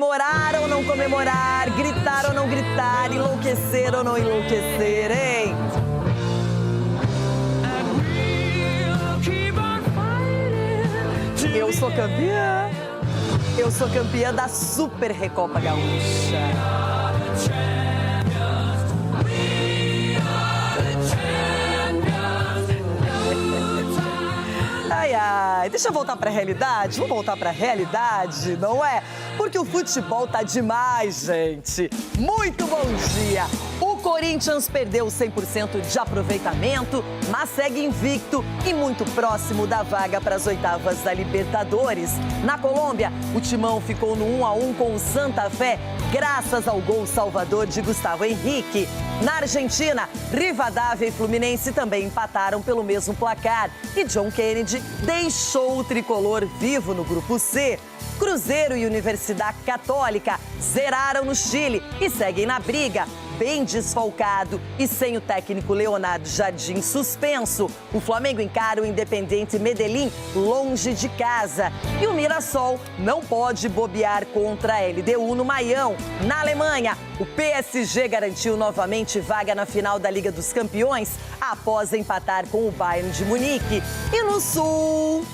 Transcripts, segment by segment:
Comemorar ou não comemorar, gritar ou não gritar, enlouquecer ou não enlouquecer, hein? Eu sou campeã. Eu sou campeã da Super Recopa Gaúcha. Ai, ai, deixa eu voltar pra realidade. Vamos voltar pra realidade, não é? Porque o futebol tá demais, gente. Muito bom dia. O Corinthians perdeu 100% de aproveitamento, mas segue invicto e muito próximo da vaga para as oitavas da Libertadores. Na Colômbia, o Timão ficou no 1-1 com o Santa Fé, graças ao gol salvador de Gustavo Henrique. Na Argentina, Rivadavia e Fluminense também empataram pelo mesmo placar e John Kennedy deixou o tricolor vivo no Grupo C. Cruzeiro e Universidade Católica zeraram no Chile e seguem na briga. Bem desfalcado e sem o técnico Leonardo Jardim suspenso. O Flamengo encara o Independiente Medellín longe de casa. E o Mirassol não pode bobear contra a LDU no Maião. Na Alemanha, o PSG garantiu novamente vaga na final da Liga dos Campeões após empatar com o Bayern de Munique. E no Sul,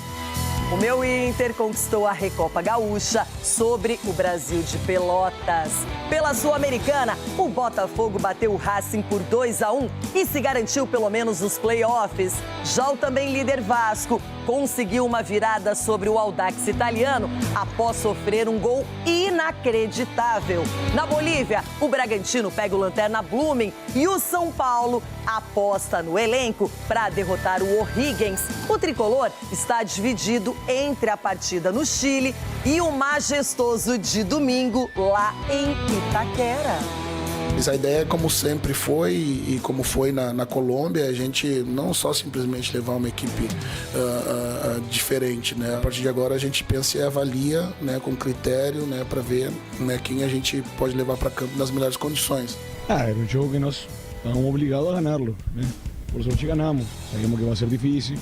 o meu Inter conquistou a Recopa Gaúcha sobre o Brasil de Pelotas. Pela Sul-Americana, o Botafogo bateu o Racing por 2-1 e se garantiu pelo menos nos playoffs. Já o também líder Vasco conseguiu uma virada sobre o Audax italiano após sofrer um gol inacreditável. Na Bolívia, o Bragantino pega o Lanterna Blooming e o São Paulo aposta no elenco para derrotar o O'Higgins. O tricolor está dividido entre a partida no Chile e o majestoso de domingo lá em Itaquera. A ideia, como sempre foi e como foi na Colômbia, a gente não só simplesmente levar uma equipe diferente, né? A partir de agora a gente pensa e avalia, né, com critério, né, para ver, né, quem a gente pode levar para campo nas melhores condições. Era um jogo que nós estávamos obrigados a ganhá-lo, né? Por sorte ganhamos, sabíamos que vai ser difícil,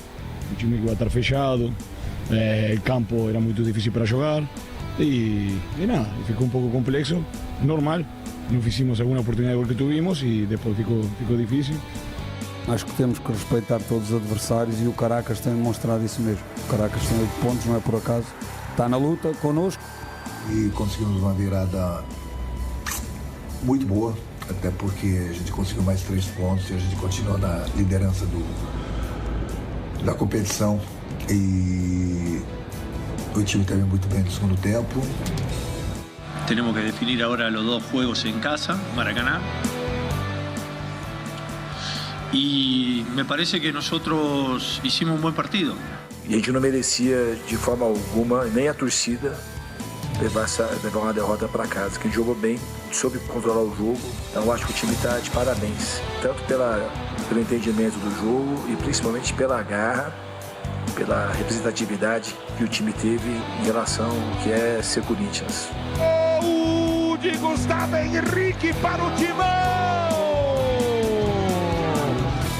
o time que vai estar fechado, o campo era muito difícil para jogar e nada, ficou um pouco complexo, normal. Não fizemos alguma oportunidade que tuvimos e depois ficou difícil. Acho que temos que respeitar todos os adversários e o Caracas tem demonstrado isso mesmo. O Caracas tem 8 pontos, não é por acaso. Está na luta connosco. E conseguimos uma virada muito boa, até porque a gente conseguiu mais 3 pontos e a gente continua na liderança da competição. E o time também muito bem no segundo tempo. Tenemos que definir ahora los 2 juegos en casa, Maracaná. Y me parece que nosotros hicimos un buen partido. E a gente não merecia de forma alguma, nem a torcida, levar uma derrota para casa. Que a gente jogou bem, soube controlar o jogo. Então acho que o time está de parabéns. Tanto pelo entendimento do jogo e principalmente pela garra, pela representatividade que o time teve em relação ao que é ser Corinthians. Gol de Gustavo Henrique para o Timão!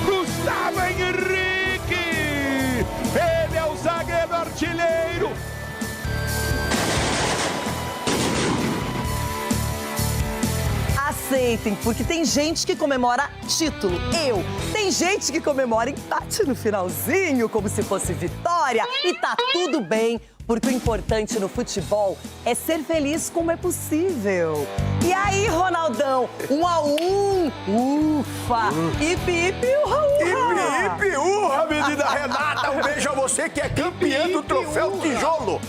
Gustavo Henrique! Ele é o zagueiro artilheiro! Aceitem, porque tem gente que comemora título, tem gente que comemora empate no finalzinho, como se fosse vitória, e tá tudo bem, porque o importante no futebol é ser feliz como é possível. E aí, Ronaldão, 1-1, ufa, ipi, ipi, urra, urra. Ipi, ipi, urra, menina Renata, um beijo a você que é campeã do troféu Tijolo.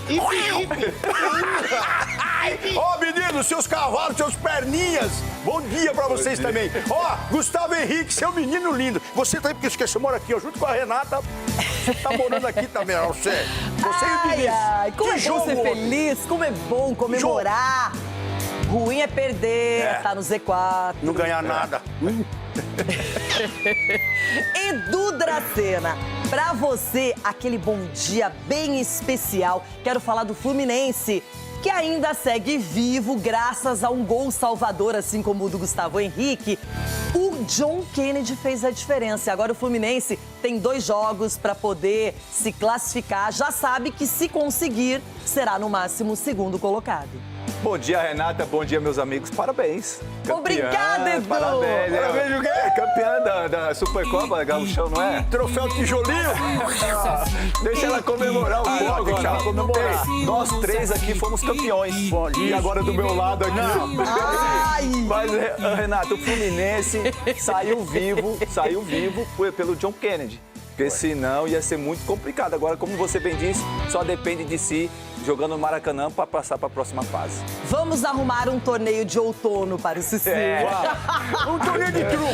Ó, meninos, seus cavalos, seus perninhas, bom dia pra vocês também. Ó, Gustavo Henrique, seu menino lindo. Você também, porque você mora aqui, ó, junto com a Renata, você tá morando aqui também, ó, você e o Diniz. Ai, como é bom ser feliz, como é bom comemorar. Ruim é perder, tá no Z4. Não ganhar nada. Edu Dracena, pra você, aquele bom dia bem especial. Quero falar do Fluminense, que ainda segue vivo graças a um gol salvador, assim como o do Gustavo Henrique. O John Kennedy fez a diferença. Agora o Fluminense tem 2 jogos para poder se classificar. Já sabe que se conseguir, será no máximo o 2º colocado. Bom dia, Renata. Bom dia, meus amigos. Parabéns. Obrigada, Edu. Parabéns. Parabéns o quê? Campeã da Supercopa, Gaúchão, não é? Troféu tijolinho? Deixa ela comemorar um pouco agora. Deixa ela comemorar. Nós três aqui fomos campeões. E agora do meu lado aqui. Ai. Mas, Renato, o Fluminense saiu vivo pelo John Kennedy. Porque senão ia ser muito complicado. Agora, como você bem disse, só depende de si jogando no Maracanã para passar para a próxima fase. Vamos arrumar um torneio de outono para o Cicinho. Um torneio de truco.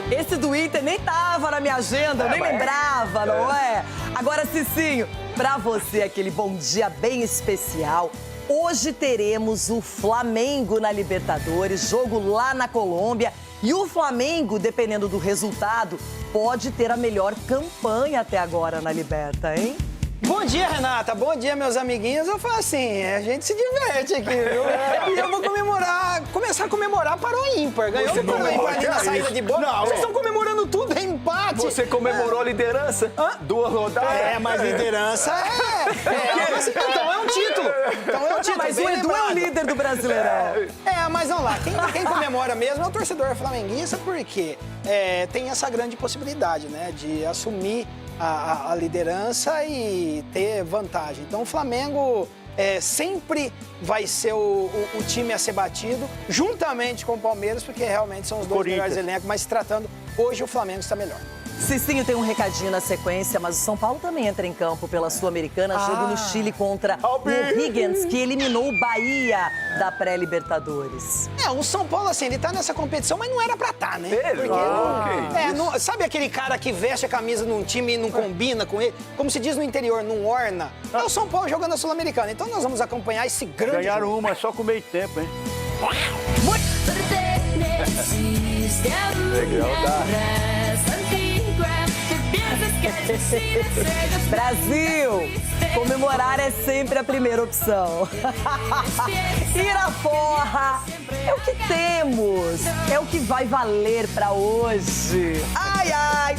Esse do Inter nem tava na minha agenda, eu nem lembrava, não é? Agora, Cicinho, para você aquele bom dia bem especial. Hoje teremos o Flamengo na Libertadores, jogo lá na Colômbia. E o Flamengo, dependendo do resultado, pode ter a melhor campanha até agora na Liberta, hein? Bom dia, Renata. Bom dia, meus amiguinhos. Eu falo assim, a gente se diverte aqui, viu? E eu vou começar a comemorar para o ímpar. Ganhou o ímpar ali na saída de bola. Não, vocês estão comemorando tudo, é empate. Você comemorou a liderança? Duas rodadas? Mas liderança então é um título. Mas o Edu é o líder do Brasileirão. Mas vamos lá. Quem comemora mesmo é o torcedor flamenguista, porque tem essa grande possibilidade, né, de assumir a liderança e ter vantagem. Então o Flamengo sempre vai ser o time a ser batido, juntamente com o Palmeiras, porque realmente são os dois melhores elencos, mas se tratando, hoje o Flamengo está melhor. Cicinho tem um recadinho na sequência, mas o São Paulo também entra em campo pela Sul-Americana, jogo no Chile contra o Higgins, que eliminou o Bahia da pré-Libertadores. O São Paulo, assim, ele tá nessa competição, mas não era pra estar, né? Porque sabe aquele cara que veste a camisa num time e não combina com ele? Como se diz no interior, não orna? É o São Paulo jogando a Sul-Americana. Então nós vamos acompanhar esse grande Ganharam jogo. uma só com meio tempo, hein? Legal, tá? Brasil! Comemorar é sempre a primeira opção. Iraporra é o que temos, é o que vai valer pra hoje. Ai, ai!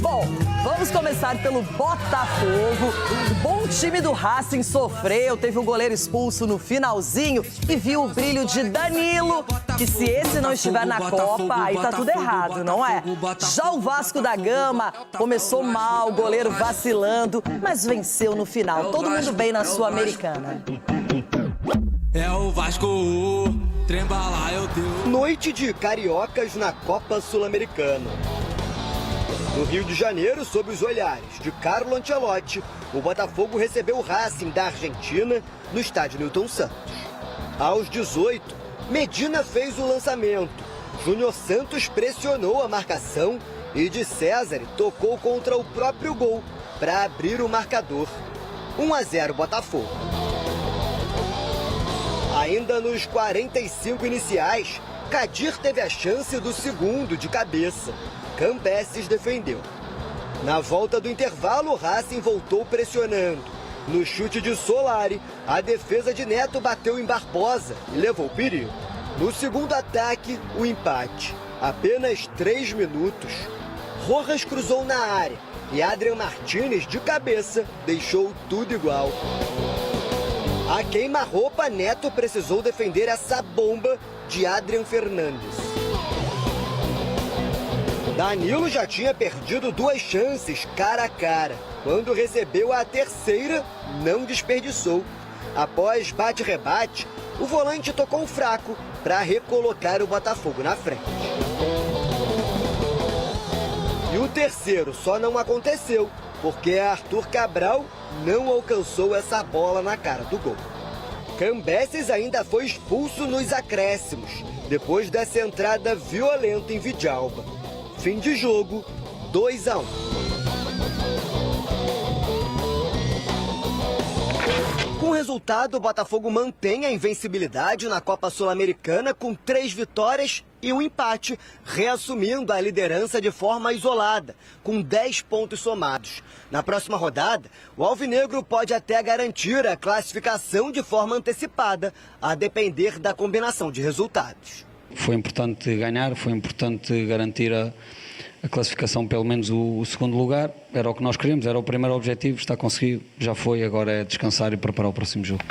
Bom, vamos começar pelo Botafogo. O bom time do Racing sofreu, teve um goleiro expulso no finalzinho e viu o brilho de Danilo, que se esse não estiver na Copa, aí tá tudo errado, não é? Já o Vasco da Gama começou mal, o goleiro vacilando, mas venceu no final. Todo mundo bem na Sul-Americana. É o Vasco, trembala é o teu. Noite de cariocas na Copa Sul-Americana. No Rio de Janeiro, sob os olhares de Carlo Ancelotti, o Botafogo recebeu o Racing da Argentina no estádio Newton Santos. Aos 18, Medina fez o lançamento, Júnior Santos pressionou a marcação e de César tocou contra o próprio gol para abrir o marcador. 1-0 Botafogo. Ainda nos 45 iniciais, Kadir teve a chance do segundo de cabeça. Cambeses defendeu. Na volta do intervalo, o Racing voltou pressionando. No chute de Solari, a defesa de Neto bateu em Barbosa e levou perigo. No segundo ataque, o empate. Apenas 3 minutos. Rojas cruzou na área e Adrian Martínez, de cabeça, deixou tudo igual. A queima-roupa, Neto precisou defender essa bomba de Adrian Fernandes. Danilo já tinha perdido 2 chances cara a cara. Quando recebeu a terceira, não desperdiçou. Após bate-rebate, o volante tocou fraco para recolocar o Botafogo na frente. E o terceiro só não aconteceu, porque Arthur Cabral não alcançou essa bola na cara do gol. Cambeses ainda foi expulso nos acréscimos, depois dessa entrada violenta em Vidalba. Fim de jogo, 2-1. Com o resultado, o Botafogo mantém a invencibilidade na Copa Sul-Americana com 3 vitórias e um empate, reassumindo a liderança de forma isolada, com 10 pontos somados. Na próxima rodada, o Alvinegro pode até garantir a classificação de forma antecipada, a depender da combinação de resultados. Foi importante ganhar, foi importante garantir a classificação, pelo menos o segundo lugar, era o que nós queríamos, era o primeiro objetivo, está conseguido, já foi, agora é descansar e preparar o próximo jogo.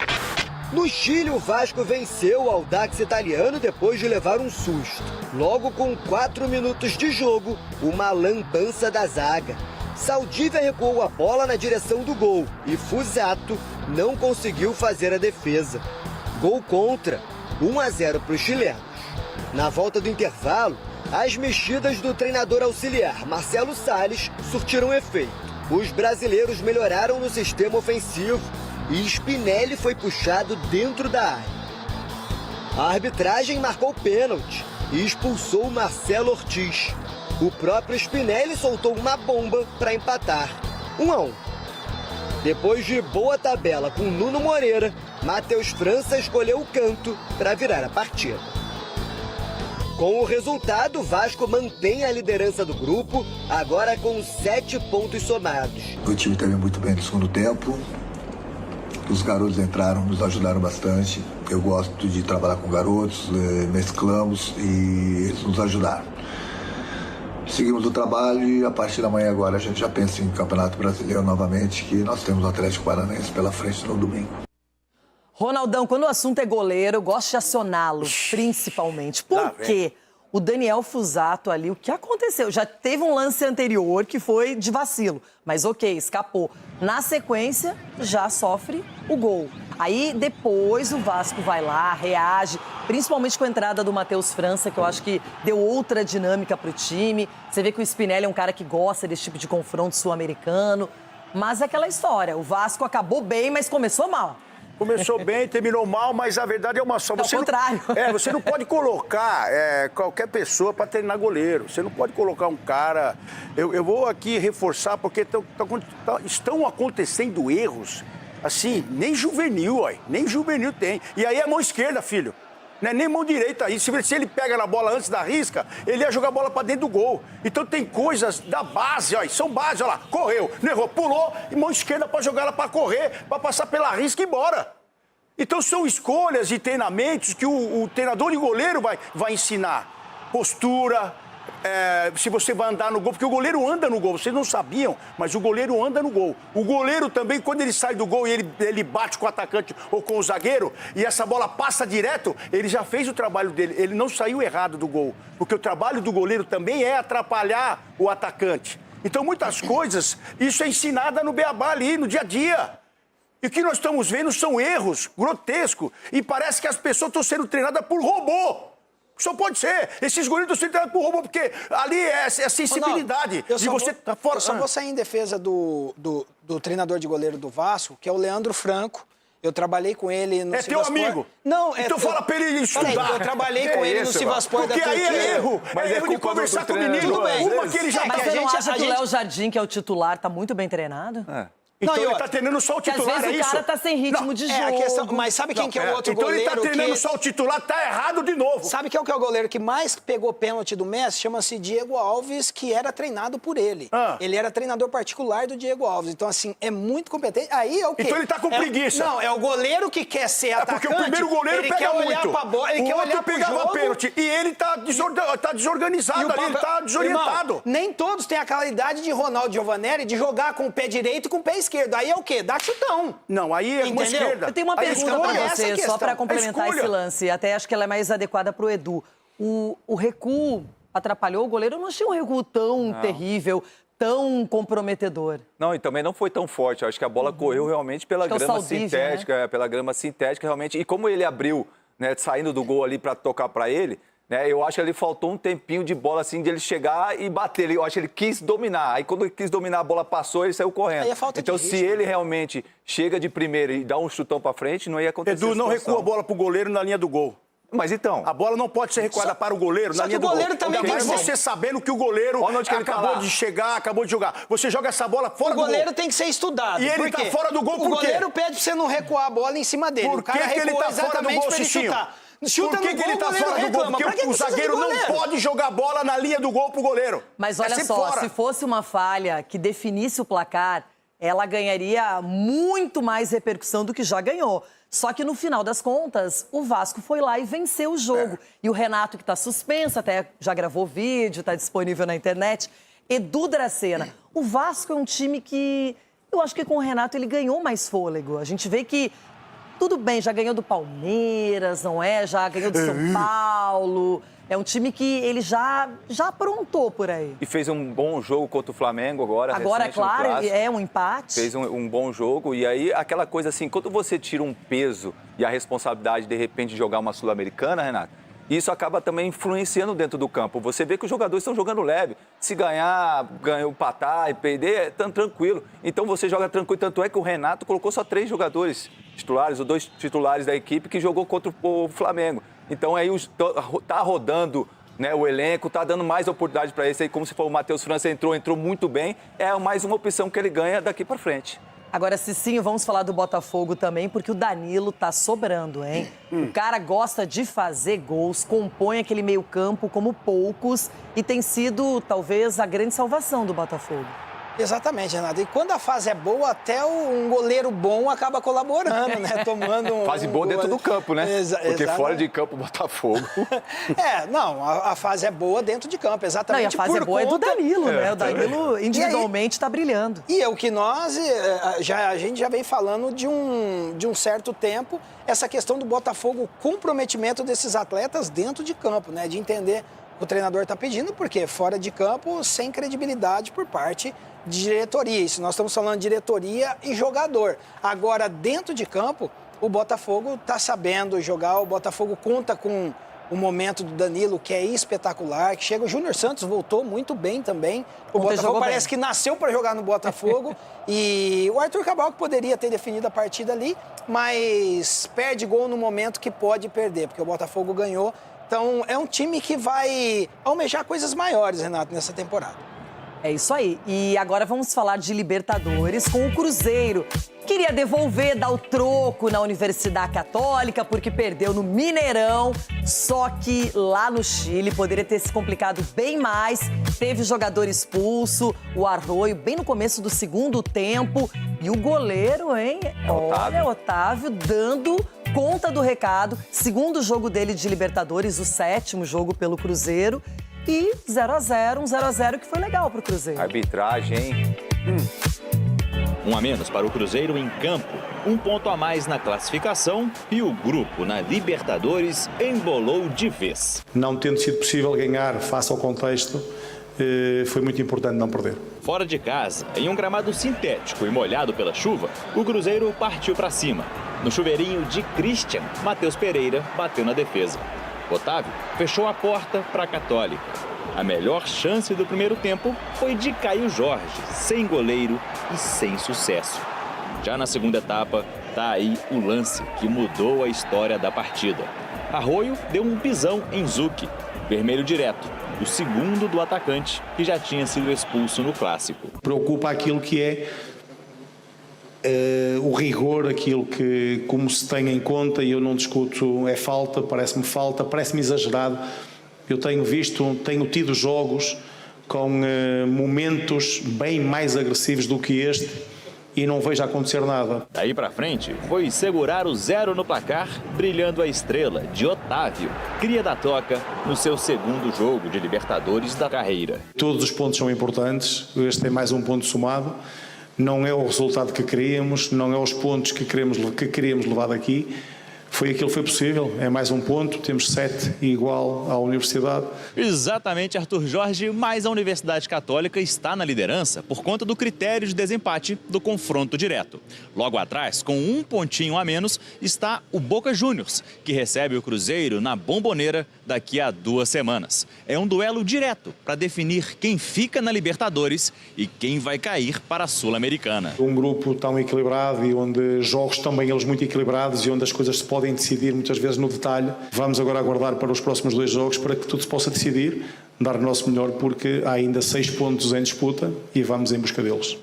No Chile, o Vasco venceu o Audax italiano depois de levar um susto. Logo com 4 minutos de jogo, uma lambança da zaga. Saldívia recuou a bola na direção do gol e Fusato não conseguiu fazer a defesa. Gol contra, 1-0 para os chilenos. Na volta do intervalo, as mexidas do treinador auxiliar Marcelo Salles surtiram efeito. Os brasileiros melhoraram no sistema ofensivo e Spinelli foi puxado dentro da área. A arbitragem marcou pênalti e expulsou Marcelo Ortiz. O próprio Spinelli soltou uma bomba para empatar, 1-1. Depois de boa tabela com Nuno Moreira, Matheus França escolheu o canto para virar a partida. Com o resultado, o Vasco mantém a liderança do grupo, agora com 7 pontos somados. O time também muito bem no segundo tempo. Os garotos entraram, nos ajudaram bastante. Eu gosto de trabalhar com garotos, mesclamos e eles nos ajudaram. Seguimos o trabalho e a partir da manhã agora a gente já pensa em Campeonato Brasileiro novamente, que nós temos o Atlético Paranaense pela frente no domingo. Ronaldão, quando o assunto é goleiro, eu gosto de acioná-lo, principalmente. Por quê? O Daniel Fusato ali, o que aconteceu? Já teve um lance anterior que foi de vacilo, mas ok, escapou. Na sequência, já sofre o gol. Aí, depois, o Vasco vai lá, reage, principalmente com a entrada do Matheus França, que eu acho que deu outra dinâmica pro time. Você vê que o Spinelli é um cara que gosta desse tipo de confronto sul-americano. Mas é aquela história, o Vasco acabou bem, mas começou mal. Começou bem, terminou mal, mas a verdade é uma só. Ao contrário. Você não pode colocar qualquer pessoa para treinar goleiro. Você não pode colocar um cara... Eu vou aqui reforçar, porque estão acontecendo erros, assim, nem juvenil, nem juvenil tem. E aí é mão esquerda, filho. Não é nem mão direita aí. Se ele pega na bola antes da risca, ele ia jogar a bola para dentro do gol. Então tem coisas da base, são base, olha lá. Correu, não errou, pulou, e mão esquerda para jogar ela para correr, para passar pela risca e ir embora. Então são escolhas e treinamentos que o treinador de goleiro vai ensinar. Postura, se você vai andar no gol, porque o goleiro anda no gol, vocês não sabiam, mas o goleiro anda no gol. O goleiro também, quando ele sai do gol e ele bate com o atacante ou com o zagueiro, e essa bola passa direto, ele já fez o trabalho dele, ele não saiu errado do gol, porque o trabalho do goleiro também é atrapalhar o atacante. Então, muitas coisas, isso é ensinada no beabá ali, no dia a dia. E o que nós estamos vendo são erros grotescos, e parece que as pessoas estão sendo treinadas por robô. Só pode ser. Esses goleiros estão sendo treinados por robô, porque ali é a sensibilidade. Eu só vou sair em defesa do treinador de goleiro do Vasco, que é o Leandro Franco. Eu trabalhei com ele no Sivaspor. É teu amigo? Não, então fala pra ele estudar. Eu trabalhei com ele no Sivaspor da Turquia. Porque aí é erro. Mas é erro de conversar com o menino. Mas você não acha que o Léo Jardim, que é o titular, tá muito bem treinado? Então ele tá treinando só o titular, às vezes o cara tá sem ritmo de jogo. Mas sabe quem que é o outro goleiro? Então ele tá treinando só o titular, tá errado de novo. Sabe quem é o goleiro que mais pegou pênalti do Messi? Chama-se Diego Alves, que era treinado por ele. Ele era treinador particular do Diego Alves. Então, assim, é muito competente. Aí é o quê? Então ele tá com preguiça. Não, é o goleiro que quer ser atacante. Porque o primeiro goleiro pega muito. Ele quer olhar pra bola, ele quer olhar pro pegava jogo. Pênalti. E ele tá desorganizado ali, ele tá desorientado. Irmão, nem todos têm a qualidade de Ronaldo Giovanelli de jogar com o pé direito e com o pé esquerdo. Aí é o quê? Dá chutão. Não, aí é mão esquerda. Eu tenho uma pergunta pra você, só pra complementar esse lance. Até acho que ela é mais adequada pro Edu. O recuo atrapalhou o goleiro? Eu não achei um recuo tão terrível, tão comprometedor. Não, e também não foi tão forte. Eu acho que a bola correu realmente pela grama sintética, né? Pela grama sintética, realmente. E como ele abriu, né, saindo do gol ali pra tocar pra ele, né, eu acho que ali faltou um tempinho de bola, assim, de ele chegar e bater. Eu acho que ele quis dominar. Aí, quando ele quis dominar, a bola passou e ele saiu correndo. Aí é falta então, de se risco, ele realmente chega de primeira e dá um chutão pra frente, não ia acontecer. Edu, não recua a bola pro goleiro na linha do gol. Mas então... A bola não pode ser recuada para o goleiro na linha do gol. Só que o goleiro também tem que ser... você sabendo que o goleiro acabou de chegar, acabou de jogar. Você joga essa bola fora do gol. O goleiro tem que ser estudado. E ele tá fora do gol por quê? O goleiro pede pra você não recuar a bola em cima dele. Por que ele tá fora do gol, Cicinho? Chuta Por que ele tá fora do gol? Porque o zagueiro não pode jogar bola na linha do gol pro goleiro. Mas olha só, se fosse uma falha que definisse o placar, ela ganharia muito mais repercussão do que já ganhou. Só que no final das contas, o Vasco foi lá e venceu o jogo. E o Renato, que está suspenso, até já gravou vídeo, está disponível na internet. Edu Dracena, o Vasco é um time que, eu acho que com o Renato ele ganhou mais fôlego. A gente vê que, tudo bem, já ganhou do Palmeiras, não é? Já ganhou do São Paulo. É um time que ele já aprontou por aí. E fez um bom jogo contra o Flamengo agora. Agora, é claro, é um empate. Fez um bom jogo. E aí, aquela coisa assim, quando você tira um peso e a responsabilidade, de repente, de jogar uma Sul-Americana, Renato, isso acaba também influenciando dentro do campo. Você vê que os jogadores estão jogando leve. Se ganhar, empatar e perder, é tranquilo. Então você joga tranquilo. Tanto é que o Renato colocou só 3 jogadores titulares, ou 2 titulares da equipe que jogou contra o Flamengo. Então aí tá rodando, né, o elenco, tá dando mais oportunidade para esse aí. Como se for o Matheus França entrou muito bem. É mais uma opção que ele ganha daqui para frente. Agora, Cicinho, vamos falar do Botafogo também, porque o Danilo tá sobrando, hein? O cara gosta de fazer gols, compõe aquele meio-campo como poucos e tem sido, talvez, a grande salvação do Botafogo. Exatamente, Renato. E quando a fase é boa, até um goleiro bom acaba colaborando, né? Tomando fase boa dentro do campo, né? Porque fora de campo, o Botafogo. A fase é boa dentro de campo, exatamente. Não, e a fase é boa é do Danilo, né? O Danilo individualmente está brilhando. E é o que nós, a gente já vem falando de um certo tempo, essa questão do Botafogo, o comprometimento desses atletas dentro de campo, né? De entender o que o treinador está pedindo, porque fora de campo, sem credibilidade por parte de diretoria. Isso nós estamos falando de diretoria e jogador. Agora, dentro de campo, o Botafogo está sabendo jogar, o Botafogo conta com o momento do Danilo, que é espetacular, que chega o Júnior Santos, voltou muito bem também. O Botafogo parece que nasceu para jogar no Botafogo. E o Arthur Cabral que poderia ter definido a partida ali, mas perde gol no momento que pode perder, porque o Botafogo ganhou. Então, é um time que vai almejar coisas maiores, Renato, nessa temporada. É isso aí. E agora vamos falar de Libertadores com o Cruzeiro. Queria devolver, dar o troco na Universidade Católica, porque perdeu no Mineirão. Só que lá no Chile poderia ter se complicado bem mais. Teve jogador expulso, o Arroio, bem no começo do segundo tempo. E o goleiro, hein? Olha, Otávio dando conta do recado. Segundo jogo dele de Libertadores, o 7º jogo pelo Cruzeiro. E 0-0, um 0-0 que foi legal pro Cruzeiro. Arbitragem, hein? 1 a menos para o Cruzeiro em campo, 1 ponto a mais na classificação e o grupo na Libertadores embolou de vez. Não tendo sido possível ganhar face ao contexto, foi muito importante não perder. Fora de casa, em um gramado sintético e molhado pela chuva, o Cruzeiro partiu para cima. No chuveirinho de Christian, Matheus Pereira bateu na defesa. Otávio fechou a porta para a Católica. A melhor chance do primeiro tempo foi de Caio Jorge, sem goleiro e sem sucesso. Já na segunda etapa, tá aí o lance que mudou a história da partida. Arroio deu um pisão em Zucchi, vermelho direto, o segundo do atacante, que já tinha sido expulso no Clássico. Preocupa aquilo que é o rigor, aquilo que, como se tem em conta, e eu não discuto, é falta, parece-me exagerado. Eu tenho tido jogos com momentos bem mais agressivos do que este e não vejo acontecer nada. Daí pra frente, foi segurar o 0 no placar, brilhando a estrela de Otávio, cria da Toca, no seu segundo jogo de Libertadores da carreira. Todos os pontos são importantes, este é mais um ponto somado. Não é o resultado que queríamos, não é os pontos que queríamos levar daqui. Foi aquilo que foi possível, é mais um ponto, temos 7 igual à Universidade. Exatamente, Arthur Jorge, mas a Universidade Católica está na liderança por conta do critério de desempate do confronto direto. Logo atrás, com 1 pontinho a menos, está o Boca Juniors, que recebe o Cruzeiro na Bombonera daqui a 2 semanas. É um duelo direto para definir quem fica na Libertadores e quem vai cair para a Sul-Americana. Um grupo tão equilibrado e onde jogos também eles muito equilibrados e onde as coisas se podem decidir muitas vezes no detalhe. Vamos agora aguardar para os próximos 2 jogos para que tudo se possa decidir, dar o nosso melhor, porque há ainda 6 pontos em disputa e vamos em busca deles.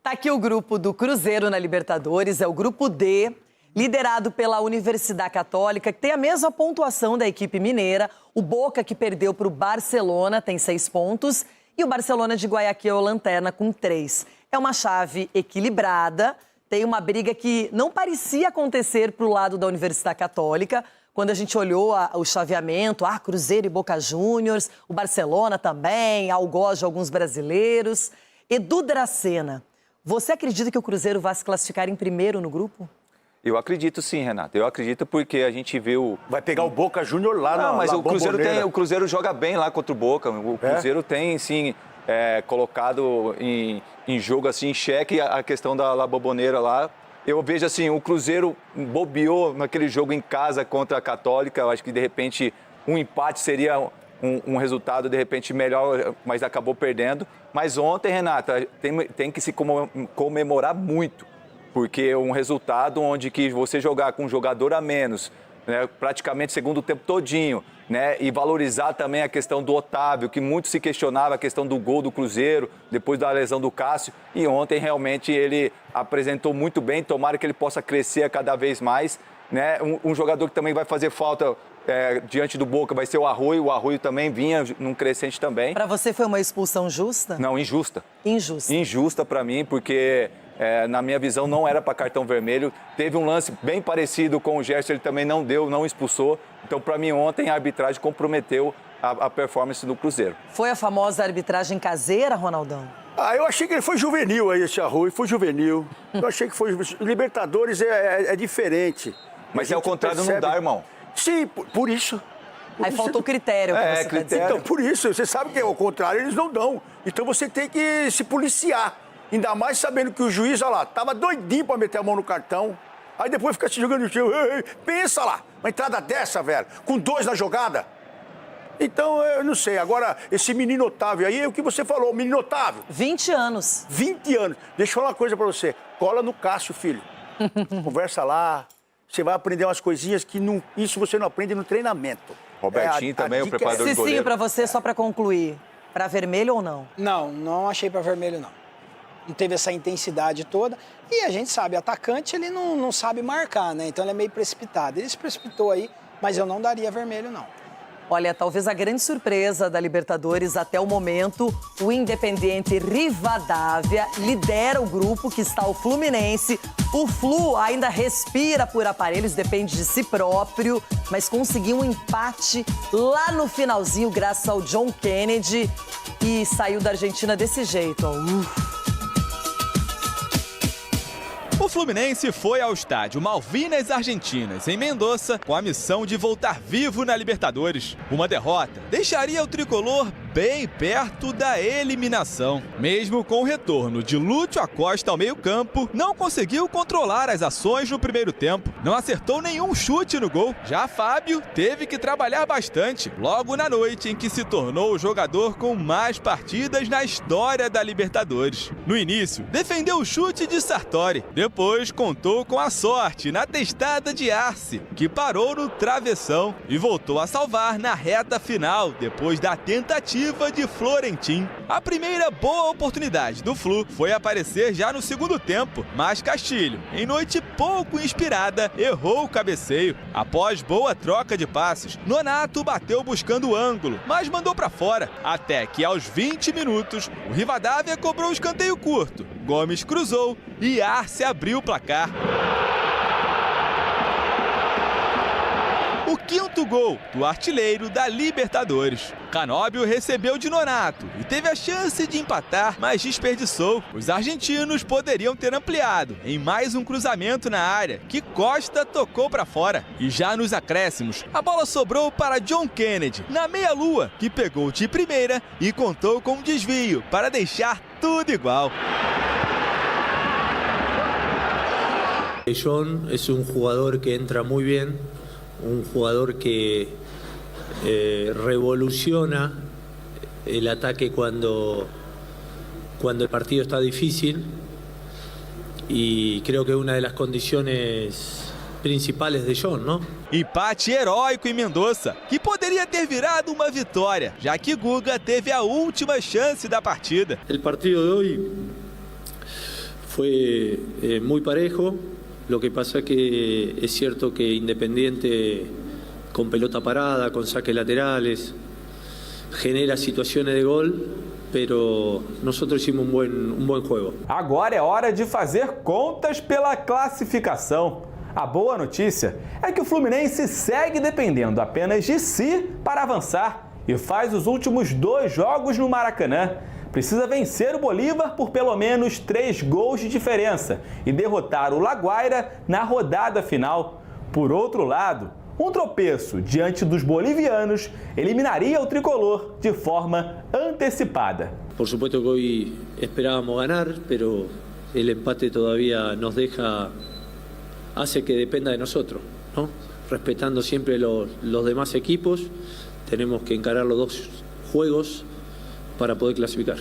Tá aqui o grupo do Cruzeiro na Libertadores, é o grupo D, liderado pela Universidade Católica, que tem a mesma pontuação da equipe mineira. O Boca, que perdeu para o Barcelona, tem 6 pontos. E o Barcelona de Guayaquil é o lanterna com 3. É uma chave equilibrada, tem uma briga que não parecia acontecer para o lado da Universidade Católica, quando a gente olhou o chaveamento, Cruzeiro e Boca Juniors, o Barcelona também, algoz de alguns brasileiros. Edu Dracena, você acredita que o Cruzeiro vai se classificar em primeiro no grupo? Eu acredito sim, Renato. Eu acredito porque a gente viu... Vai pegar o Boca Júnior lá na mas o Cruzeiro joga bem lá contra o Boca. O Cruzeiro tem, sim, colocado em jogo, assim, em xeque a questão da La Bombonera lá. Eu vejo assim, o Cruzeiro bobeou naquele jogo em casa contra a Católica. Eu acho que, de repente, um empate seria um resultado, de repente, melhor, mas acabou perdendo. Mas ontem, Renata, tem que se comemorar muito. Porque é um resultado onde que você jogar com um jogador a menos, né, praticamente segundo tempo todinho, né, e valorizar também a questão do Otávio, que muito se questionava a questão do gol do Cruzeiro, depois da lesão do Cássio, e ontem realmente ele apresentou muito bem, tomara que ele possa crescer cada vez mais, né, um jogador que também vai fazer falta diante do Boca vai ser o Arroio também vinha num crescente também. Para você foi uma expulsão justa? Não, injusta. Injusta. Injusta para mim, porque... na minha visão, não era para cartão vermelho. Teve um lance bem parecido com o Gerson, ele também não deu, não expulsou. Então, para mim, ontem a arbitragem comprometeu a performance do Cruzeiro. Foi a famosa arbitragem caseira, Ronaldão? Eu achei que ele foi juvenil aí, esse Arroio, foi juvenil. Eu achei que foi... Libertadores é diferente. Mas ao contrário não dá, irmão. Sim, por isso. Aí faltou critério. Critério. Então, por isso, você sabe que ao contrário eles não dão. Então você tem que se policiar. Ainda mais sabendo que o juiz, olha lá, tava doidinho pra meter a mão no cartão. Aí depois fica se jogando no chão. Pensa lá, uma entrada dessa, velho, com 2 na jogada. Então, eu não sei. Agora, esse menino Otávio aí, é o que você falou, menino Otávio. 20 anos. 20 anos. Deixa eu falar uma coisa pra você. Cola no Cássio, filho. Conversa lá. Você vai aprender umas coisinhas que isso você não aprende no treinamento. Robertinho também, o preparador de goleiro. Cicinho, pra você, só pra concluir. Pra vermelho ou não? Não achei pra vermelho, não. Não teve essa intensidade toda. E a gente sabe, atacante, ele não sabe marcar, né? Então ele é meio precipitado. Ele se precipitou aí, mas eu não daria vermelho, não. Olha, talvez a grande surpresa da Libertadores até o momento, o Independiente Rivadavia lidera o grupo, que está o Fluminense. O Flu ainda respira por aparelhos, depende de si próprio, mas conseguiu um empate lá no finalzinho, graças ao John Kennedy, e saiu da Argentina desse jeito, ó. O Fluminense foi ao estádio Malvinas Argentinas, em Mendoza, com a missão de voltar vivo na Libertadores. Uma derrota deixaria o tricolor bem perto da eliminação. Mesmo com o retorno de Lúcio Acosta ao meio-campo, não conseguiu controlar as ações no primeiro tempo. Não acertou nenhum chute no gol. Já Fábio teve que trabalhar bastante, logo na noite em que se tornou o jogador com mais partidas na história da Libertadores. No início, defendeu o chute de Sartori. Depois contou com a sorte na testada de Arce, que parou no travessão e voltou a salvar na reta final, depois da tentativa de Florentin. A primeira boa oportunidade do Flu foi aparecer já no segundo tempo, mas Castilho, em noite pouco inspirada, errou o cabeceio. Após boa troca de passes, Nonato bateu buscando o ângulo, mas mandou para fora, até que aos 20 minutos, o Rivadavia cobrou o escanteio curto. Gomes cruzou e Arce abriu o placar. O quinto gol do artilheiro da Libertadores. Canóbio recebeu de Nonato e teve a chance de empatar, mas desperdiçou. Os argentinos poderiam ter ampliado em mais um cruzamento na área, que Costa tocou para fora. E já nos acréscimos, a bola sobrou para John Kennedy, na meia-lua, que pegou de primeira e contou com um desvio para deixar tudo igual. John es un jugador que entra muy bien, un jugador que revoluciona el ataque cuando el partido está difícil, y creo que es una de las condiciones principales de John, ¿no? Empate heróico em Mendoza, que poderia ter virado uma vitória, já que Guga teve a última chance da partida. El partido de hoy fue muy parejo. Lo que pasa que es cierto que Independiente, con pelota parada, con saques laterales, genera situaciones de gol, pero nosotros hicimos un buen juego. Agora é hora de fazer contas pela classificação. A boa notícia é que o Fluminense segue dependendo apenas de si para avançar e faz os últimos 2 jogos no Maracanã. Precisa vencer o Bolívar por pelo menos 3 gols de diferença e derrotar o La Guaira na rodada final. Por outro lado, um tropeço diante dos bolivianos eliminaria o tricolor de forma antecipada. Por supuesto que hoy esperábamos ganar, pero el empate todavía nos hace que dependa de nosotros, ¿no? Respetando siempre los demás equipos, tenemos que encarar los 2 juegos para poder classificar.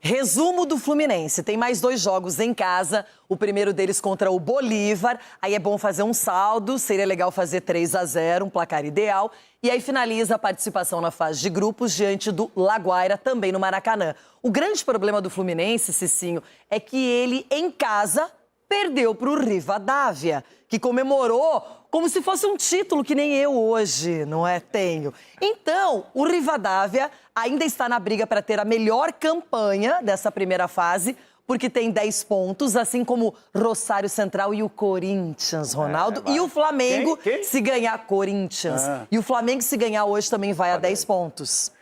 Resumo do Fluminense, tem mais 2 jogos em casa, o primeiro deles contra o Bolívar, aí é bom fazer um saldo, seria legal fazer 3-0, um placar ideal, e aí finaliza a participação na fase de grupos diante do La Guaira, também no Maracanã. O grande problema do Fluminense, Cicinho, é que ele, em casa, perdeu para o Rivadavia, que comemorou como se fosse um título que nem eu hoje, não é? Tenho. Então, o Rivadavia ainda está na briga para ter a melhor campanha dessa primeira fase, porque tem 10 pontos, assim como Rosário Central e o Corinthians, Ronaldo. E o Flamengo, se ganhar... Corinthians. E o Flamengo, se ganhar hoje, também vai a 10 pontos.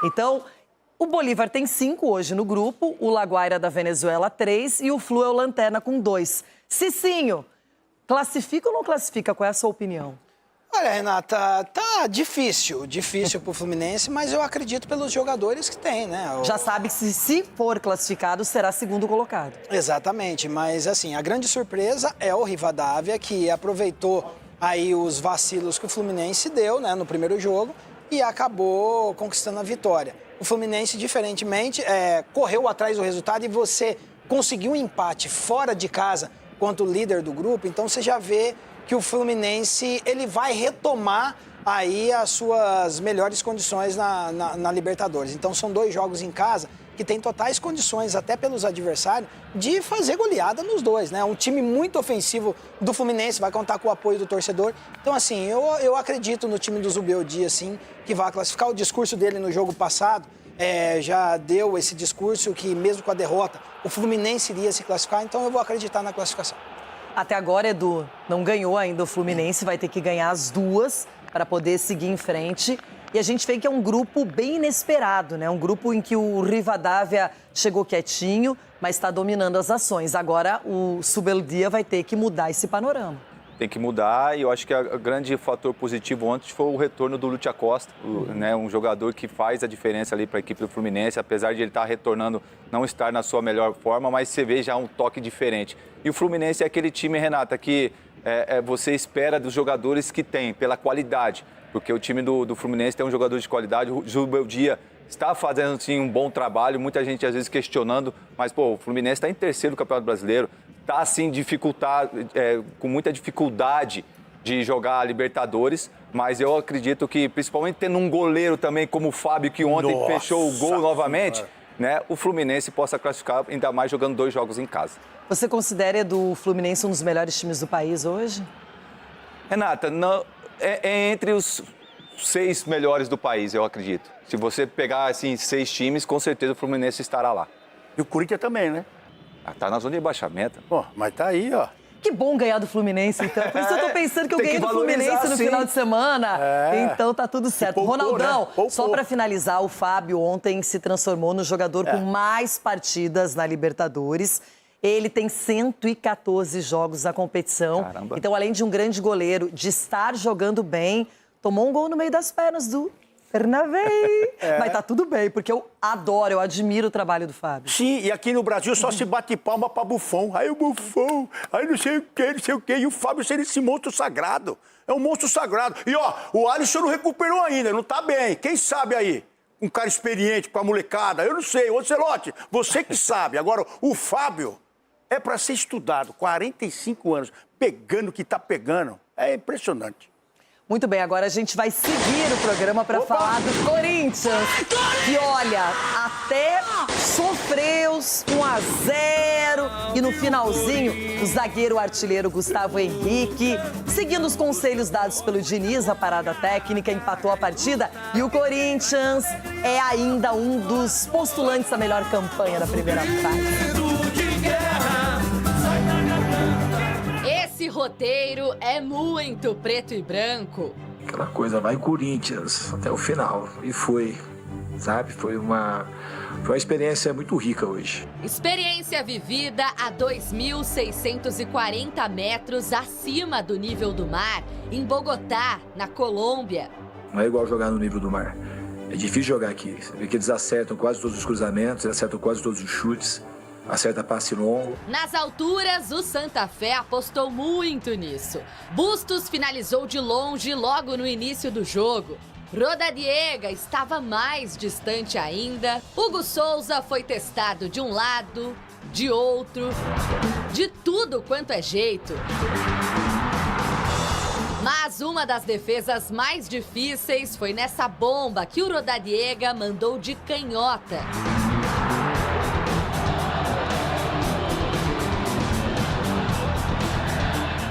Então, o Bolívar tem 5 hoje no grupo, o La Guaira da Venezuela 3 e o Flu é o lanterna com 2. Cicinho, classifica ou não classifica? Qual é a sua opinião? Olha, Renata, tá difícil pro Fluminense, mas eu acredito pelos jogadores que tem, né? Já sabe que se for classificado, será segundo colocado. Exatamente, mas assim, a grande surpresa é o Rivadavia, que aproveitou aí os vacilos que o Fluminense deu, né, no primeiro jogo e acabou conquistando a vitória. O Fluminense, diferentemente, correu atrás do resultado e você conseguiu um empate fora de casa contra o líder do grupo, então você já vê que o Fluminense ele vai retomar aí as suas melhores condições na Libertadores. Então são 2 jogos em casa que tem totais condições, até pelos adversários, de fazer goleada nos 2, né? Um time muito ofensivo do Fluminense, vai contar com o apoio do torcedor. Então, assim, eu acredito no time do Zubeldia, assim, que vai classificar. O discurso dele no jogo passado já deu esse discurso que, mesmo com a derrota, o Fluminense iria se classificar, então eu vou acreditar na classificação. Até agora, Edu, não ganhou ainda o Fluminense, vai ter que ganhar as 2 para poder seguir em frente. E a gente vê que é um grupo bem inesperado, né? Um grupo em que o Rivadavia chegou quietinho, mas está dominando as ações. Agora o Zubeldia vai ter que mudar esse panorama. Tem que mudar e eu acho que o grande fator positivo ontem foi o retorno do Lúcio Acosta, né? Um jogador que faz a diferença ali para a equipe do Fluminense, apesar de ele estar retornando, não estar na sua melhor forma, mas você vê já um toque diferente. E o Fluminense é aquele time, Renata, que você espera dos jogadores que tem, pela qualidade. Porque o time do Fluminense tem um jogador de qualidade, o Zubeldia está fazendo sim um bom trabalho, muita gente às vezes questionando, mas pô, o Fluminense está em 3º no Campeonato Brasileiro, está assim com muita dificuldade de jogar a Libertadores, mas eu acredito que, principalmente tendo um goleiro também como o Fábio, que ontem fechou o gol novamente, né, o Fluminense possa classificar, ainda mais jogando 2 jogos em casa. Você considera do Fluminense um dos melhores times do país hoje? Renata, não... É entre os 6 melhores do país, eu acredito. Se você pegar, assim, 6 times, com certeza o Fluminense estará lá. E o Corinthians também, né? Tá na zona de rebaixamento. Pô, mas tá aí, ó. Que bom ganhar do Fluminense, então. Por isso eu tô pensando que eu ganhei do Fluminense no final de semana. Então tá tudo certo. Poupou, Ronaldão, né? só para finalizar, o Fábio ontem se transformou no jogador com mais partidas na Libertadores. Ele tem 114 jogos na competição. Caramba. Então, além de um grande goleiro, de estar jogando bem, tomou um gol no meio das pernas do Bernabéu. Mas tá tudo bem, porque eu adoro, eu admiro o trabalho do Fábio. Sim, e aqui no Brasil só se bate palma pra Buffon. Aí o Buffon, aí não sei o quê. E o Fábio seria esse monstro sagrado. É um monstro sagrado. E ó, o Alisson não recuperou ainda, não tá bem. Quem sabe aí? Um cara experiente pra molecada, eu não sei. Ô, Celote, você que sabe. Agora, o Fábio... É para ser estudado, 45 anos, pegando o que está pegando. É impressionante. Muito bem, agora a gente vai seguir o programa para falar do Corinthians. Que, olha, até sofreu 1-0, E no finalzinho, o zagueiro artilheiro Gustavo Henrique, seguindo os conselhos dados pelo Diniz, a parada técnica, empatou a partida. E o Corinthians é ainda um dos postulantes à melhor campanha da primeira fase. Esse roteiro é muito preto e branco. Aquela coisa, vai Corinthians até o final. E foi, sabe? Foi uma experiência muito rica hoje. Experiência vivida a 2.640 metros acima do nível do mar, em Bogotá, na Colômbia. Não é igual jogar no nível do mar. É difícil jogar aqui. Você vê que eles acertam quase todos os cruzamentos, eles acertam quase todos os chutes. Acerta passe longo. Nas alturas, o Santa Fé apostou muito nisso. Bustos finalizou de longe logo no início do jogo. Rodadiega estava mais distante ainda. Hugo Souza foi testado de um lado, de outro, de tudo quanto é jeito. Mas uma das defesas mais difíceis foi nessa bomba que o Rodadiega mandou de canhota.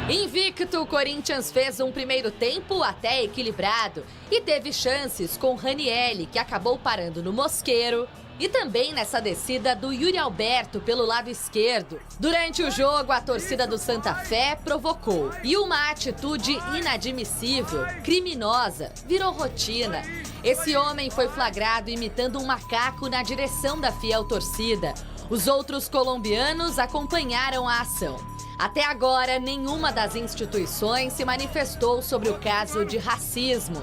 Invicto, o Corinthians fez um primeiro tempo até equilibrado e teve chances com Ranielli, que acabou parando no Mosqueiro, e também nessa descida do Yuri Alberto pelo lado esquerdo. Durante o jogo, a torcida do Santa Fé provocou e uma atitude inadmissível, criminosa, virou rotina. Esse homem foi flagrado imitando um macaco na direção da fiel torcida. Os outros colombianos acompanharam a ação. Até agora, nenhuma das instituições se manifestou sobre o caso de racismo.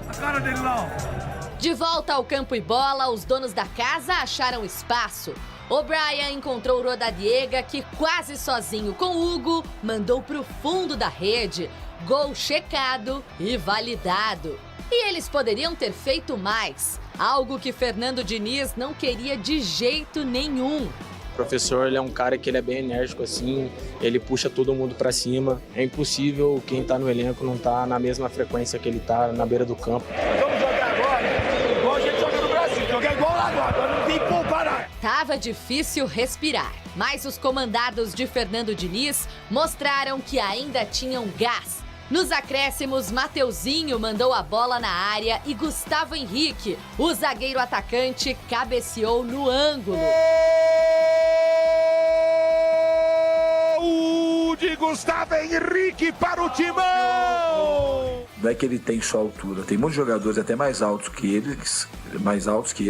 De volta ao campo e bola, os donos da casa acharam espaço. O'Brien encontrou Rodadiega, que quase sozinho com Hugo, mandou para o fundo da rede. Gol checado e validado. E eles poderiam ter feito mais, algo que Fernando Diniz não queria de jeito nenhum. O professor, ele é um cara que ele é bem enérgico assim, ele puxa todo mundo pra cima. É impossível quem tá no elenco não tá na mesma frequência que ele tá na beira do campo. Vamos jogar agora igual a gente joga no Brasil, jogar igual lá agora, não tem como parar. Tava difícil respirar, mas os comandados de Fernando Diniz mostraram que ainda tinham gás. Nos acréscimos, Mateuzinho mandou a bola na área e Gustavo Henrique, o zagueiro atacante, cabeceou no ângulo. De Gustavo Henrique para o Timão! Não é que ele tem só altura, tem muitos jogadores até mais altos que ele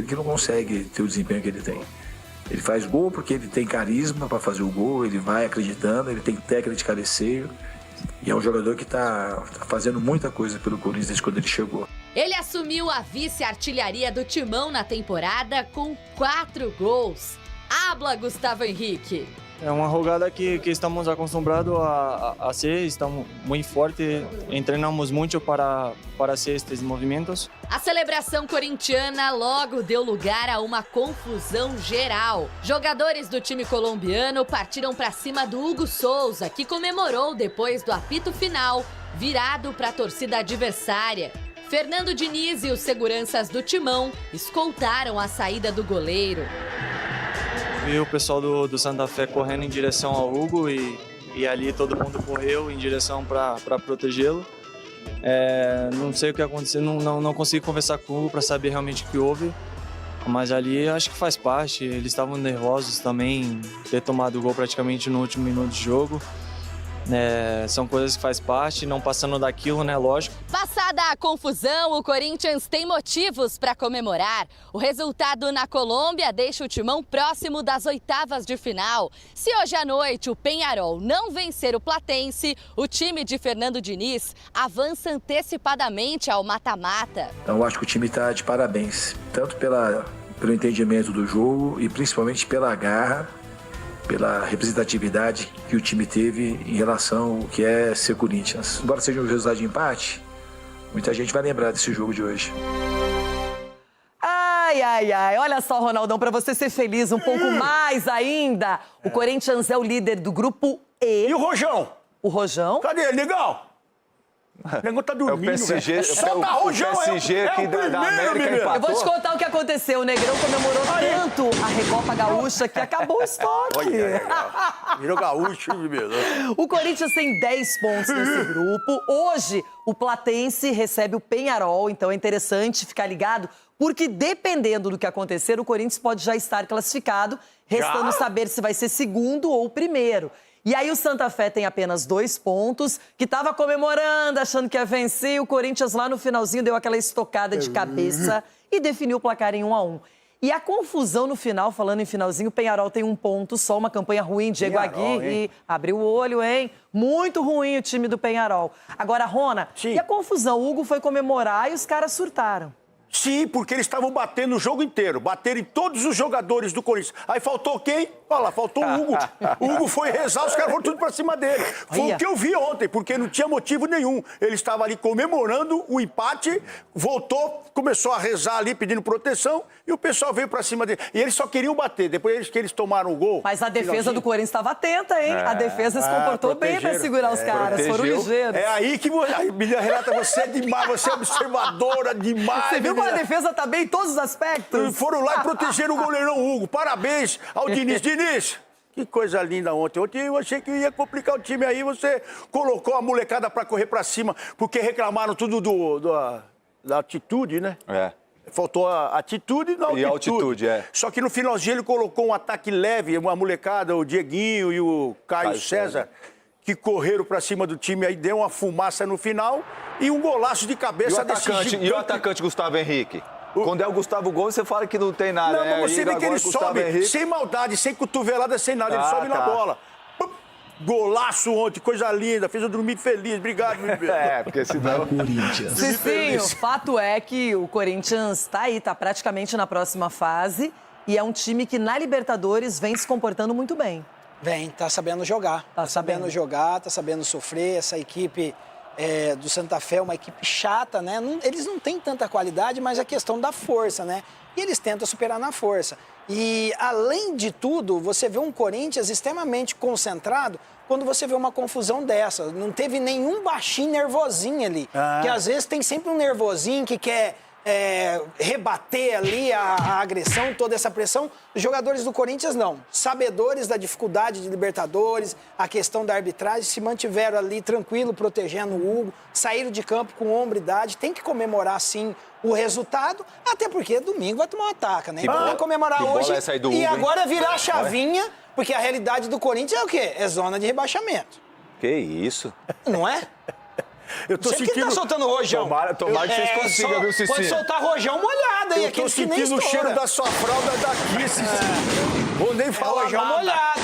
que não conseguem ter o desempenho que ele tem. Ele faz gol porque ele tem carisma para fazer o gol, ele vai acreditando, ele tem técnica de cabeceio. E é um jogador que tá fazendo muita coisa pelo Corinthians desde quando ele chegou. Ele assumiu a vice-artilharia do Timão na temporada com 4 gols. Habla, Gustavo Henrique. É uma jogada que estamos acostumados a hacer, estamos muito fortes, treinamos muito para fazer estes movimentos. A celebração corintiana logo deu lugar a uma confusão geral. Jogadores do time colombiano partiram para cima do Hugo Souza, que comemorou depois do apito final, virado para a torcida adversária. Fernando Diniz e os seguranças do Timão escoltaram a saída do goleiro. Vi o pessoal do Santa Fé correndo em direção ao Hugo e ali todo mundo correu em direção para protegê-lo. Não sei o que aconteceu, não consigo conversar com o Hugo para saber realmente o que houve, mas ali acho que faz parte. Eles estavam nervosos também, ter tomado o gol praticamente no último minuto de jogo. São coisas que faz parte, não passando daquilo, né, lógico. Passada a confusão, o Corinthians tem motivos para comemorar. O resultado na Colômbia deixa o Timão próximo das oitavas de final. Se hoje à noite o Peñarol não vencer o Platense, o time de Fernando Diniz avança antecipadamente ao mata-mata. Então eu acho que o time está de parabéns, tanto pelo entendimento do jogo e principalmente pela garra, pela representatividade que o time teve em relação ao que é ser Corinthians. Embora seja um resultado de empate, muita gente vai lembrar desse jogo de hoje. Ai, ai, ai. Olha só, Ronaldão, para você ser feliz um pouco mais ainda, o Corinthians é o líder do grupo E. E o Rojão? O Rojão? Cadê ele, Negão? O negócio tá dormindo, É o PSG, velho. Solta Rojão, o PSG que da América empatou. Eu vou te contar o que aconteceu. O Negrão comemorou tanto a Recopa Gaúcha que acabou o estoque. Virou gaúcho, meu. O Corinthians tem 10 pontos nesse grupo. Hoje, o Platense recebe o Peñarol, então é interessante ficar ligado, porque dependendo do que acontecer, o Corinthians pode já estar classificado, restando saber se vai ser segundo ou primeiro. E aí o Santa Fé tem apenas 2 pontos, que estava comemorando, achando que ia vencer, e o Corinthians lá no finalzinho deu aquela estocada de cabeça e definiu o placar em 1-1. E a confusão no final, falando em finalzinho, o Peñarol tem 1 ponto só, uma campanha ruim, Diego Aguirre abriu o olho, hein? Muito ruim o time do Peñarol. Agora, Rona, e a confusão? O Hugo foi comemorar e os caras surtaram. Sim, porque eles estavam batendo o jogo inteiro. Bateram em todos os jogadores do Corinthians. Aí faltou quem? Olha lá, faltou o Hugo. O Hugo foi rezar, os caras foram tudo pra cima dele. Foi o que eu vi ontem, porque não tinha motivo nenhum. Ele estava ali comemorando o empate, voltou, começou a rezar ali, pedindo proteção, e o pessoal veio pra cima dele. E eles só queriam bater. Depois que eles tomaram o gol... Mas a defesa do Corinthians estava atenta, hein? A defesa se comportou bem pra segurar os caras. Foram ligeiros. É aí que... Menina Renata, você é demais, você é observadora demais. Você viu como a defesa tá bem em todos os aspectos? Foram lá e protegeram o goleirão Hugo. Parabéns ao Diniz. Diniz, que coisa linda ontem. Ontem eu achei que ia complicar o time aí. Você colocou a molecada pra correr pra cima, porque reclamaram tudo da atitude, né? Faltou a atitude e a altitude. Só que no finalzinho ele colocou um ataque leve, uma molecada, o Dieguinho e o Caio César, que correram pra cima do time, aí deu uma fumaça no final e um golaço de cabeça desse gigante. E o atacante Gustavo Henrique? Quando é o Gustavo Gomes, você fala que não tem nada, né? Não, mas você vê que ele sobe sem maldade, sem cotovelada, sem nada. Ele sobe na bola. Golaço ontem, coisa linda. Fez eu dormir feliz. Obrigado, meu bebê. Porque senão... Cicinho, fato é que o Corinthians tá aí, tá praticamente na próxima fase. E é um time que na Libertadores vem se comportando muito bem. Vem, tá sabendo jogar. Tá sabendo jogar, tá sabendo sofrer. Essa equipe do Santa Fé é uma equipe chata, né? Eles não têm tanta qualidade, mas é questão da força, né? E eles tentam superar na força. E, além de tudo, você vê um Corinthians extremamente concentrado quando você vê uma confusão dessa. Não teve nenhum baixinho nervosinho ali. Que, às vezes, tem sempre um nervosinho que quer rebater ali a agressão, toda essa pressão. Os jogadores do Corinthians, não. Sabedores da dificuldade de Libertadores, a questão da arbitragem, se mantiveram ali tranquilo, protegendo o Hugo, saíram de campo com hombridade. Tem que comemorar, sim, o resultado, até porque domingo vai tomar um ataque, né? Então vai comemorar hoje e agora virar a chavinha, porque a realidade do Corinthians é o quê? É zona de rebaixamento. Que isso? Não é? Eu tô sentindo... que tá soltando rojão. Tomara que vocês consigam, viu, Cicinho? Pode soltar rojão molhado aí. Eu tô sentindo o cheiro da sua fralda daqui, Cicinho. Vou nem falar rojão molhado.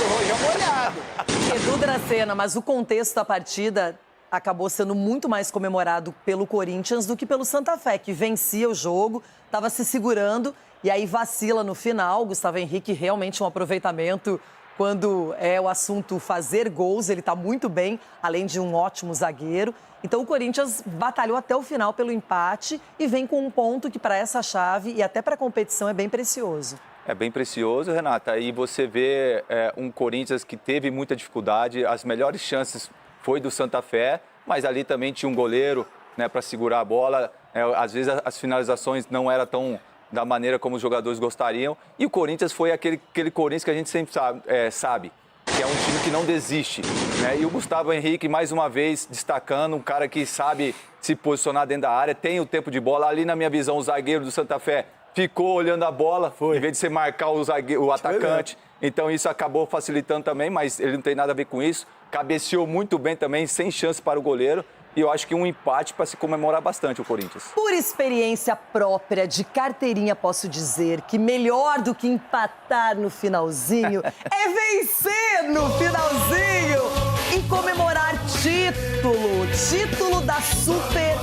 Edu Dracena, mas o contexto da partida acabou sendo muito mais comemorado pelo Corinthians do que pelo Santa Fé, que vencia o jogo, estava se segurando e aí vacila no final. Gustavo Henrique realmente um aproveitamento quando é o assunto fazer gols, ele está muito bem, além de um ótimo zagueiro. Então o Corinthians batalhou até o final pelo empate e vem com um ponto que para essa chave e até para a competição é bem precioso. É bem precioso, Renata. Aí você vê um Corinthians que teve muita dificuldade, as melhores chances foi do Santa Fé, mas ali também tinha um goleiro, né, para segurar a bola. Às vezes as finalizações não eram tão da maneira como os jogadores gostariam. E o Corinthians foi aquele Corinthians que a gente sempre sabe, que é um time que não desiste, né? E o Gustavo Henrique, mais uma vez, destacando, um cara que sabe se posicionar dentro da área, tem o tempo de bola. Ali, na minha visão, o zagueiro do Santa Fé ficou olhando a bola, em vez de você marcar o atacante. Então isso acabou facilitando também, mas ele não tem nada a ver com isso. Cabeceou muito bem também, sem chance para o goleiro. E eu acho que um empate para se comemorar bastante o Corinthians. Por experiência própria, de carteirinha, posso dizer que melhor do que empatar no finalzinho é vencer no finalzinho e comemorar título da Super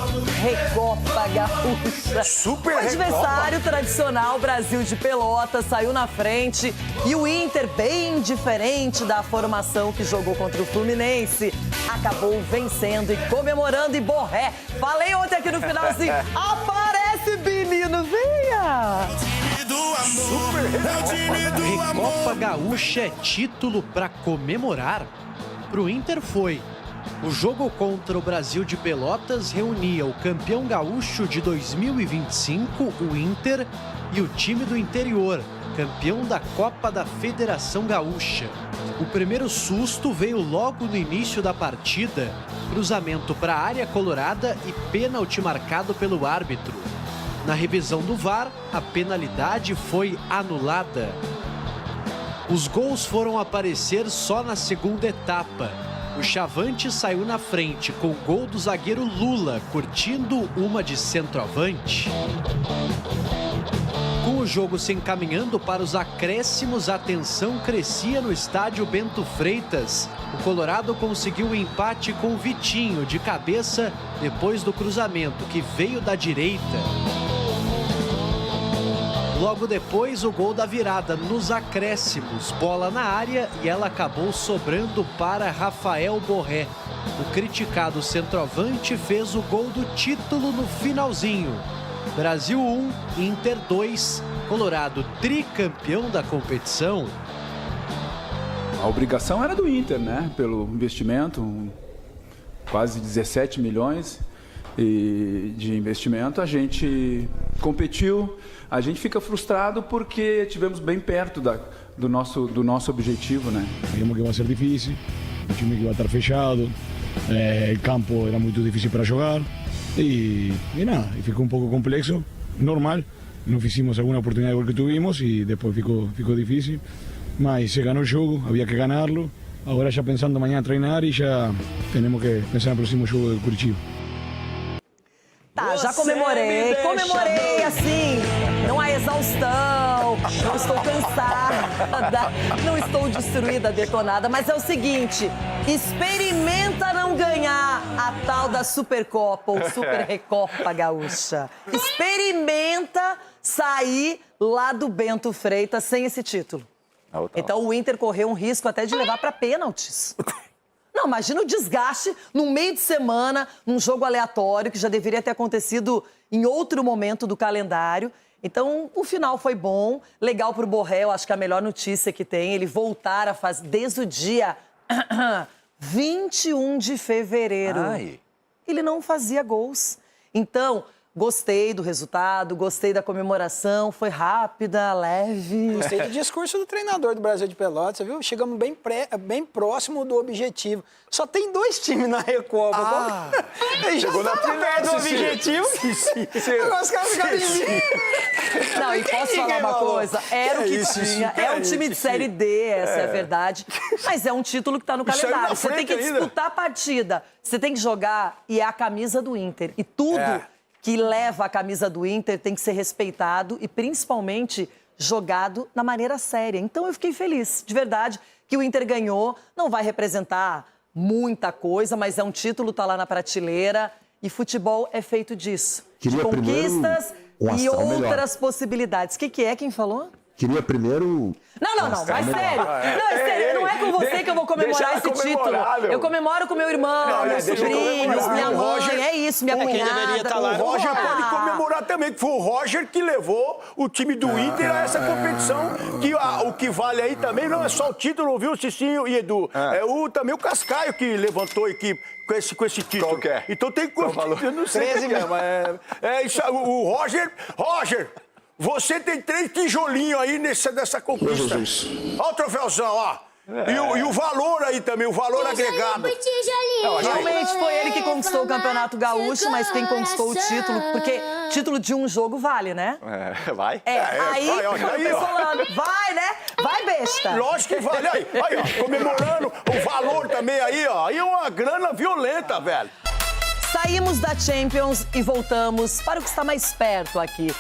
Recopa Gaúcha. Super o adversário tradicional, Brasil de Pelotas, saiu na frente e o Inter, bem diferente da formação que jogou contra o Fluminense, acabou vencendo e comemorando e Borré. Falei ontem aqui no finalzinho, aparece, menino, venha! Recopa Gaúcha é título pra comemorar? Pro Inter foi, O jogo contra o Brasil de Pelotas reunia o campeão gaúcho de 2025, o Inter, e o time do interior, campeão da Copa da Federação Gaúcha. O primeiro susto veio logo no início da partida, cruzamento para a área colorada e pênalti marcado pelo árbitro. Na revisão do VAR, a penalidade foi anulada. Os gols foram aparecer só na segunda etapa. O Chavante saiu na frente com o gol do zagueiro Lula, curtindo uma de centroavante. Com o jogo se encaminhando para os acréscimos, a tensão crescia no estádio Bento Freitas. O Colorado conseguiu o empate com o Vitinho de cabeça depois do cruzamento que veio da direita. Logo depois, o gol da virada nos acréscimos. Bola na área e ela acabou sobrando para Rafael Borré. O criticado centroavante fez o gol do título no finalzinho. Brasil 1, Inter 2, Colorado tricampeão da competição. A obrigação era do Inter, né? Pelo investimento, quase 17 milhões de investimento. A gente competiu, a gente fica frustrado porque estivemos bem perto do nosso objetivo, né? Sabíamos que ia ser difícil, o time que ia estar fechado, o campo era muito difícil para jogar e ficou um pouco complexo, normal. Não fizemos alguma oportunidade igual que tivemos e depois ficou difícil, mas se ganhou o jogo, havia que ganhá-lo. Agora já pensando amanhã treinar e já temos que pensar no próximo jogo do Curitiba. Tá, já comemorei assim, não há exaustão, não estou cansada, não estou destruída, detonada, mas é o seguinte, experimenta não ganhar a tal da Supercopa ou Super Recopa Gaúcha. Experimenta sair lá do Bento Freitas sem esse título. Então o Inter correu um risco até de levar para pênaltis. Não, imagina o desgaste no meio de semana, num jogo aleatório, que já deveria ter acontecido em outro momento do calendário. Então, o final foi bom, legal pro Borré, eu acho que é a melhor notícia que tem, ele voltar a fazer desde o dia 21 de fevereiro. Ele não fazia gols. Então, gostei do resultado, gostei da comemoração, foi rápida, leve. Gostei do discurso do treinador do Brasil de Pelotas, viu? Chegamos bem próximo do objetivo. Só tem 2 times na Recopa. Chegou na perto do objetivo. Agora os caras ficaram em mim. Não, e posso falar uma coisa? Era o que tinha. É um time de Série D, essa é a verdade. Mas é um título que está no calendário. Você tem que disputar a partida. Você tem que jogar e é a camisa do Inter. E tudo que leva a camisa do Inter tem que ser respeitado e, principalmente, jogado na maneira séria. Então, eu fiquei feliz, de verdade, que o Inter ganhou. Não vai representar muita coisa, mas é um título, tá lá na prateleira. E futebol é feito disso. De conquistas e outras possibilidades. O que é? Quem falou? Queria primeiro... Não, mas sério. Não, é sério. Não é com você que eu vou comemorar esse título. Eu comemoro com meu irmão, meus sobrinhos, minha mãe. É isso, minha cunhada. O Roger pode comemorar também, que foi o Roger que levou o time do Inter a essa competição. Que o que vale aí também não é só o título, viu, Cicinho e Edu? Também o Cascaio que levantou a equipe com esse título. Qual que é? Então tem... Eu não sei 13 mesmo. Isso, o Roger... Você tem 3 tijolinhos aí dessa conquista. Olha o troféuzão, ó. E o valor aí também, o valor agregado. Realmente foi ele que conquistou o Campeonato Gaúcho, mas quem conquistou o título, porque título de um jogo vale, né? Vai? Aí vai, né? Vai, besta. Lógico que vale. Aí, ó, comemorando o valor também aí, ó. Aí é uma grana violenta, velho. Saímos da Champions e voltamos para o que está mais perto aqui.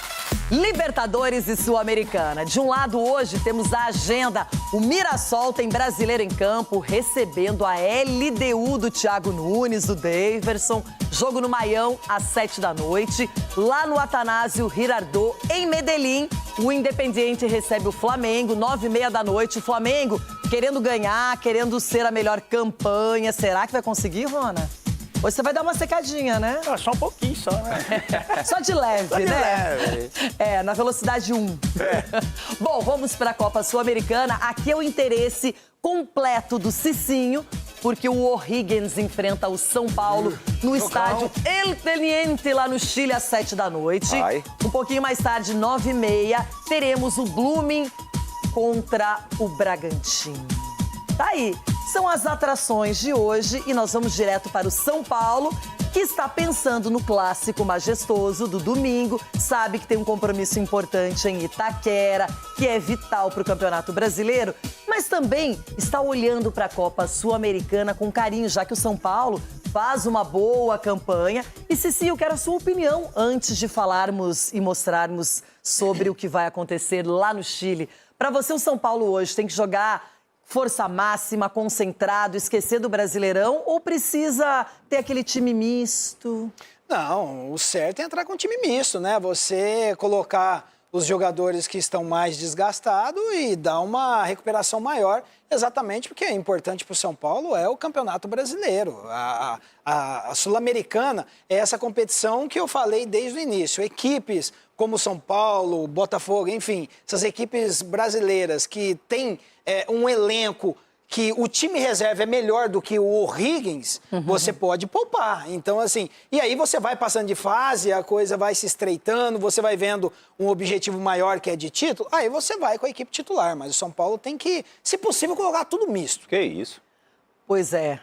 Libertadores e Sul-Americana. De um lado, hoje, temos a agenda. O Mirassol tem brasileiro em campo, recebendo a LDU do Thiago Nunes, do Daverson. Jogo no Maião, às 7 da noite. Lá no Atanásio Girardot, em Medellín, o Independiente recebe o Flamengo, 9h30 da noite. O Flamengo querendo ganhar, querendo ser a melhor campanha. Será que vai conseguir, Rona? Hoje você vai dar uma secadinha, né? Só um pouquinho, só, né? Só de leve, né? Na velocidade 1. Bom, vamos para a Copa Sul-Americana. Aqui é o interesse completo do Cicinho porque o O'Higgins enfrenta o São Paulo no estádio El Teniente, lá no Chile, às 7 da noite. Um pouquinho mais tarde, 9h30, teremos o Blooming contra o Bragantino. Tá aí, são as atrações de hoje e nós vamos direto para o São Paulo, que está pensando no clássico majestoso do domingo, sabe que tem um compromisso importante em Itaquera, que é vital para o Campeonato Brasileiro, mas também está olhando para a Copa Sul-Americana com carinho, já que o São Paulo faz uma boa campanha. E, Cici, eu quero a sua opinião antes de falarmos e mostrarmos sobre o que vai acontecer lá no Chile. Para você, o São Paulo hoje tem que jogar força máxima, concentrado, esquecer do Brasileirão, ou precisa ter aquele time misto? Não, o certo é entrar com um time misto, né? Você colocar os jogadores que estão mais desgastados e dar uma recuperação maior, exatamente porque é importante para o São Paulo é o Campeonato Brasileiro. A Sul-Americana é essa competição que eu falei desde o início. Equipes como São Paulo, Botafogo, enfim, essas equipes brasileiras que têm um elenco que o time reserva é melhor do que o O'Higgins, você pode poupar. Então, assim, e aí você vai passando de fase, a coisa vai se estreitando, você vai vendo um objetivo maior que é de título, aí você vai com a equipe titular. Mas o São Paulo tem que, se possível, colocar tudo misto. Que isso? Pois é.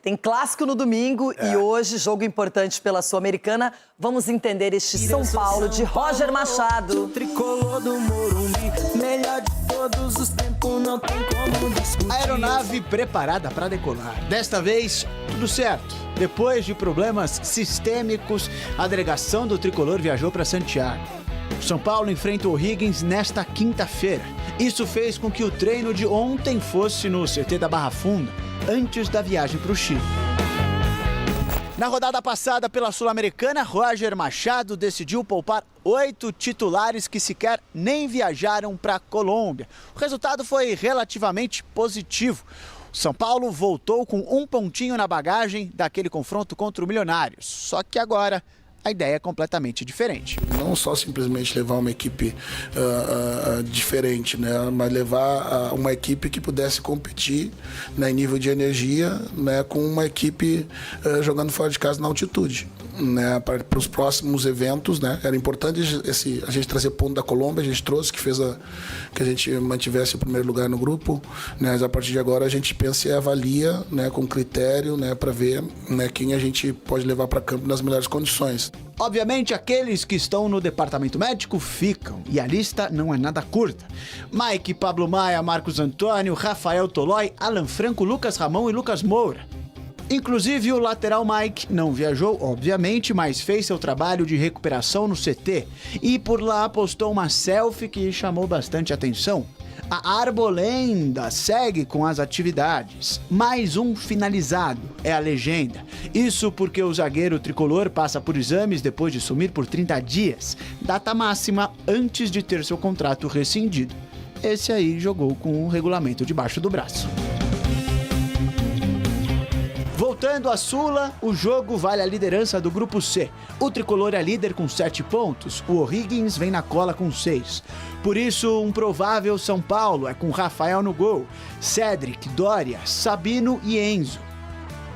Tem clássico no domingo e hoje, jogo importante pela Sul-Americana. Vamos entender este São Paulo de Roger Machado. Tricolor do Morumbi, melhor de todos os tempos, não tem como discutir. Aeronave preparada para decolar. Desta vez, tudo certo. Depois de problemas sistêmicos, a delegação do Tricolor viajou para Santiago. O São Paulo enfrenta o O'Higgins nesta quinta-feira. Isso fez com que o treino de ontem fosse no CT da Barra Funda, antes da viagem para o Chile. Na rodada passada pela Sul-Americana, Roger Machado decidiu poupar 8 titulares que sequer nem viajaram para a Colômbia. O resultado foi relativamente positivo. O São Paulo voltou com um pontinho na bagagem daquele confronto contra o Milionários. Só que agora a ideia é completamente diferente. Não só simplesmente levar uma equipe diferente, né? Mas levar uma equipe que pudesse competir, né, em nível de energia, né, com uma equipe jogando fora de casa na altitude. Né, para os próximos eventos, né, era importante a gente trazer ponto da Colômbia, a gente trouxe, que fez que a gente mantivesse o primeiro lugar no grupo, né, mas a partir de agora a gente pensa e avalia, né, com critério, né, para ver, né, quem a gente pode levar para campo nas melhores condições. Obviamente, aqueles que estão no departamento médico ficam, e a lista não é nada curta. Mike, Pablo Maia, Marcos Antônio, Rafael Tolói, Alan Franco, Lucas Ramon e Lucas Moura. Inclusive, o lateral Mike não viajou, obviamente, mas fez seu trabalho de recuperação no CT. E por lá postou uma selfie que chamou bastante atenção. A Arbolenda segue com as atividades. Mais um finalizado, é a legenda. Isso porque o zagueiro tricolor passa por exames depois de sumir por 30 dias. Data máxima antes de ter seu contrato rescindido. Esse aí jogou com o regulamento debaixo do braço. Voltando à Sula, o jogo vale a liderança do Grupo C. O Tricolor é líder com 7 pontos, o O'Higgins vem na cola com 6. Por isso, um provável São Paulo é com Rafael no gol, Cedric, Dória, Sabino e Enzo.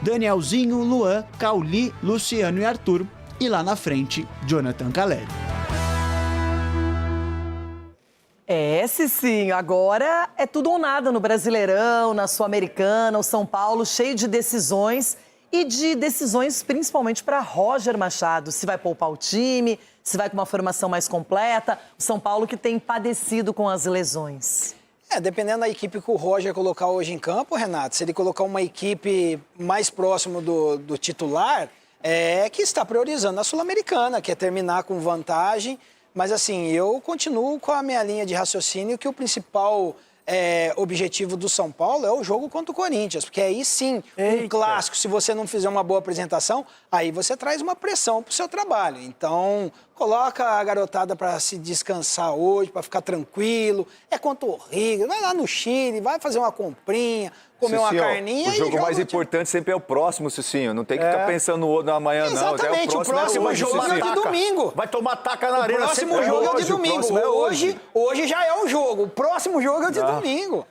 Danielzinho, Luan, Cauli, Luciano e Arthur. E lá na frente, Jonathan Caleri. Sim, agora é tudo ou nada no Brasileirão, na Sul-Americana, o São Paulo cheio de decisões e de decisões principalmente para Roger Machado. Se vai poupar o time, se vai com uma formação mais completa. O São Paulo que tem padecido com as lesões. Dependendo da equipe que o Roger colocar hoje em campo, Renato, se ele colocar uma equipe mais próximo do titular, que está priorizando a Sul-Americana, que é terminar com vantagem. Mas, assim, eu continuo com a minha linha de raciocínio que o principal objetivo do São Paulo é o jogo contra o Corinthians. Porque aí, sim, um clássico, se você não fizer uma boa apresentação, aí você traz uma pressão para o seu trabalho. Então, coloca a garotada para se descansar hoje, para ficar tranquilo. É contra o O'Higgins, vai lá no Chile, vai fazer uma comprinha, comer uma carninha. O jogo mais importante sempre é o próximo, Cicinho. Não tem que ficar pensando no outro amanhã, não. Exatamente, o próximo jogo é de domingo. Vai tomar taca na arena. O próximo jogo é de domingo. Hoje já é o jogo. O próximo jogo é de domingo.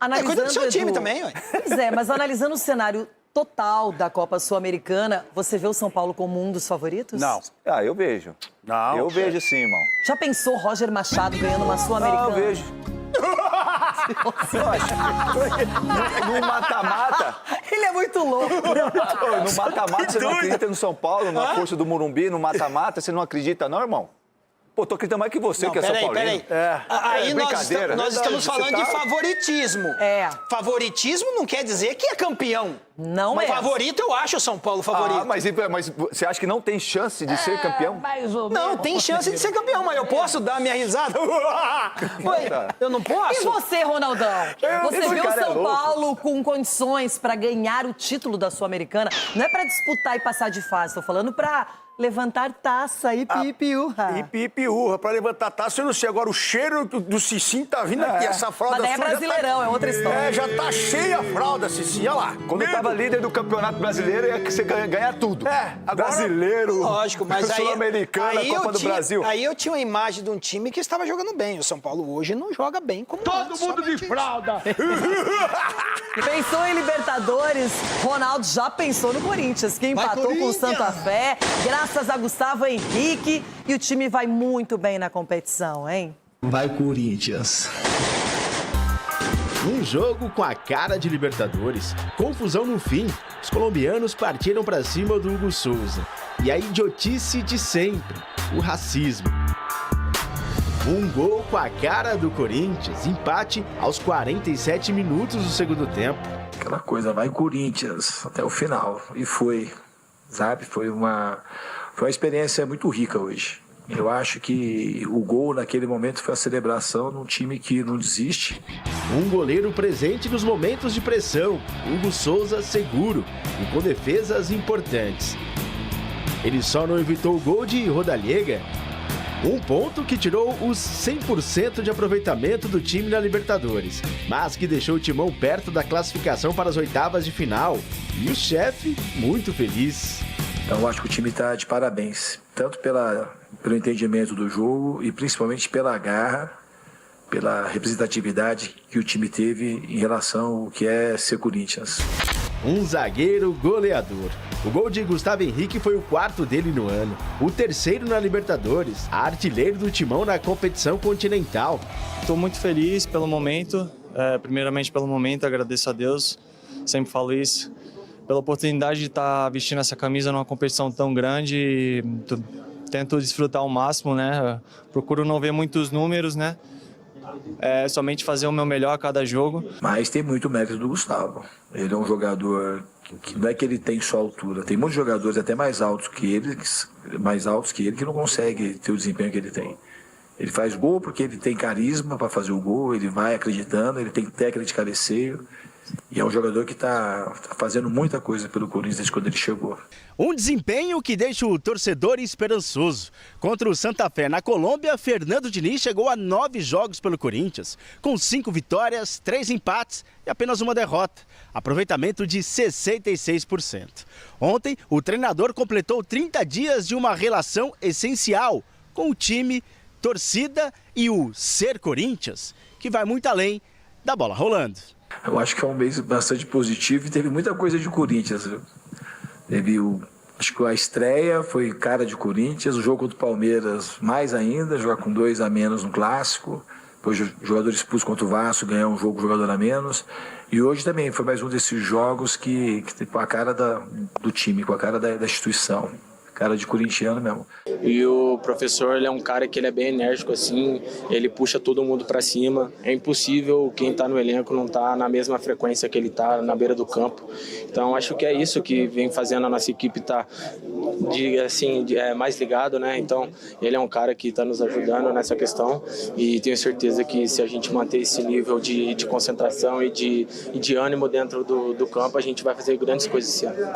Analisando, cuida do seu time Edu, também, ué. Pois é, mas analisando o cenário total da Copa Sul-Americana, você vê o São Paulo como um dos favoritos? Não. Ah, eu vejo. Não. Eu vejo sim, irmão. Já pensou Roger Machado ganhando uma Sul-Americana? Não, eu vejo. No mata-mata... Ele é muito louco. No mata-mata você não acredita no São Paulo, na força do Morumbi, no mata-mata você não acredita não, irmão? Pô, tô acreditando mais que você, que é São Paulino. Peraí. Aí nós estamos falando de favoritismo. Favoritismo não quer dizer que é campeão. Não mas favorito, eu acho o São Paulo favorito. Ah, mas você acha que não tem chance de ser campeão? Mais ou não, tem chance de ser campeão, mas eu posso dar minha risada? Ué, eu não posso? E você, Ronaldão? Você viu o São Paulo com condições para ganhar o título da Sul-Americana? Não é para disputar e passar de fase, tô falando para levantar taça, ipi-ipi-urra. Ipi-ipi-urra, pra levantar taça, eu não sei. Agora, o cheiro do Cicinho tá vindo aqui, essa fralda Mas daí é sua Brasileirão, é outra história. É, já tá cheia a fralda, Cicinho, olha lá. Quando eu tava líder do Campeonato Brasileiro, é que você ganha tudo. Agora, brasileiro, lógico, mas Sul-Americana, Copa do Brasil. Aí eu tinha uma imagem de um time que estava jogando bem. O São Paulo hoje não joga bem como todo mundo de fralda. Pensou em Libertadores, Ronaldo já pensou no Corinthians, que empatou com o Santa Fé, graças a Gustavo Henrique, e o time vai muito bem na competição, hein? Vai, Corinthians. Um jogo com a cara de Libertadores, confusão no fim, os colombianos partiram para cima do Hugo Souza. E a idiotice de sempre, o racismo. Um gol com a cara do Corinthians, empate aos 47 minutos do segundo tempo. Aquela coisa, vai Corinthians, até o final. E foi, sabe? Foi uma experiência muito rica hoje. Eu acho que o gol naquele momento foi a celebração de um time que não desiste. Um goleiro presente nos momentos de pressão, Hugo Souza seguro e com defesas importantes. Ele só não evitou o gol de Rodallega. Um ponto que tirou os 100% de aproveitamento do time na Libertadores, mas que deixou o Timão perto da classificação para as oitavas de final. E o chefe muito feliz. Então eu acho que o time está de parabéns, tanto pelo entendimento do jogo e principalmente pela garra, pela representatividade que o time teve em relação ao que é ser Corinthians. Um zagueiro goleador. O gol de Gustavo Henrique foi o quarto dele no ano, o terceiro na Libertadores, artilheiro do Timão na competição continental. Estou muito feliz pelo momento, primeiramente pelo momento, agradeço a Deus, sempre falo isso, pela oportunidade de estar vestindo essa camisa numa competição tão grande. Tento desfrutar ao máximo, né? Procuro não ver muitos números, né? Somente fazer o meu melhor a cada jogo. Mas tem muito mérito do Gustavo. Ele é um jogador que não é que ele tem só altura, tem muitos jogadores até mais altos que ele que não conseguem ter o desempenho que ele tem. Ele faz gol porque ele tem carisma para fazer o gol, ele vai acreditando, ele tem técnica de cabeceio. E é um jogador que está fazendo muita coisa pelo Corinthians desde quando ele chegou. Um desempenho que deixa o torcedor esperançoso. Contra o Santa Fé na Colômbia, Fernando Diniz chegou a 9 jogos pelo Corinthians, com 5 vitórias, 3 empates e apenas uma derrota. Aproveitamento de 66%. Ontem, o treinador completou 30 dias de uma relação essencial com o time, torcida e o ser Corinthians, que vai muito além da bola rolando. Eu acho que é um mês bastante positivo e teve muita coisa de Corinthians. Acho que a estreia foi cara de Corinthians, o jogo contra o Palmeiras mais ainda, jogar com 2 a menos no Clássico. Depois o jogador expulso contra o Vasco, ganhar um jogo com jogador a menos. E hoje também foi mais um desses jogos que com a cara do time, com a cara da instituição. Cara de corintiano mesmo. E o professor, ele é um cara que ele é bem enérgico, assim, ele puxa todo mundo pra cima. É impossível quem tá no elenco não tá na mesma frequência que ele tá na beira do campo. Então, acho que é isso que vem fazendo a nossa equipe tá mais ligado, né? Então, ele é um cara que tá nos ajudando nessa questão e tenho certeza que se a gente manter esse nível de concentração e de ânimo dentro do campo, a gente vai fazer grandes coisas esse ano.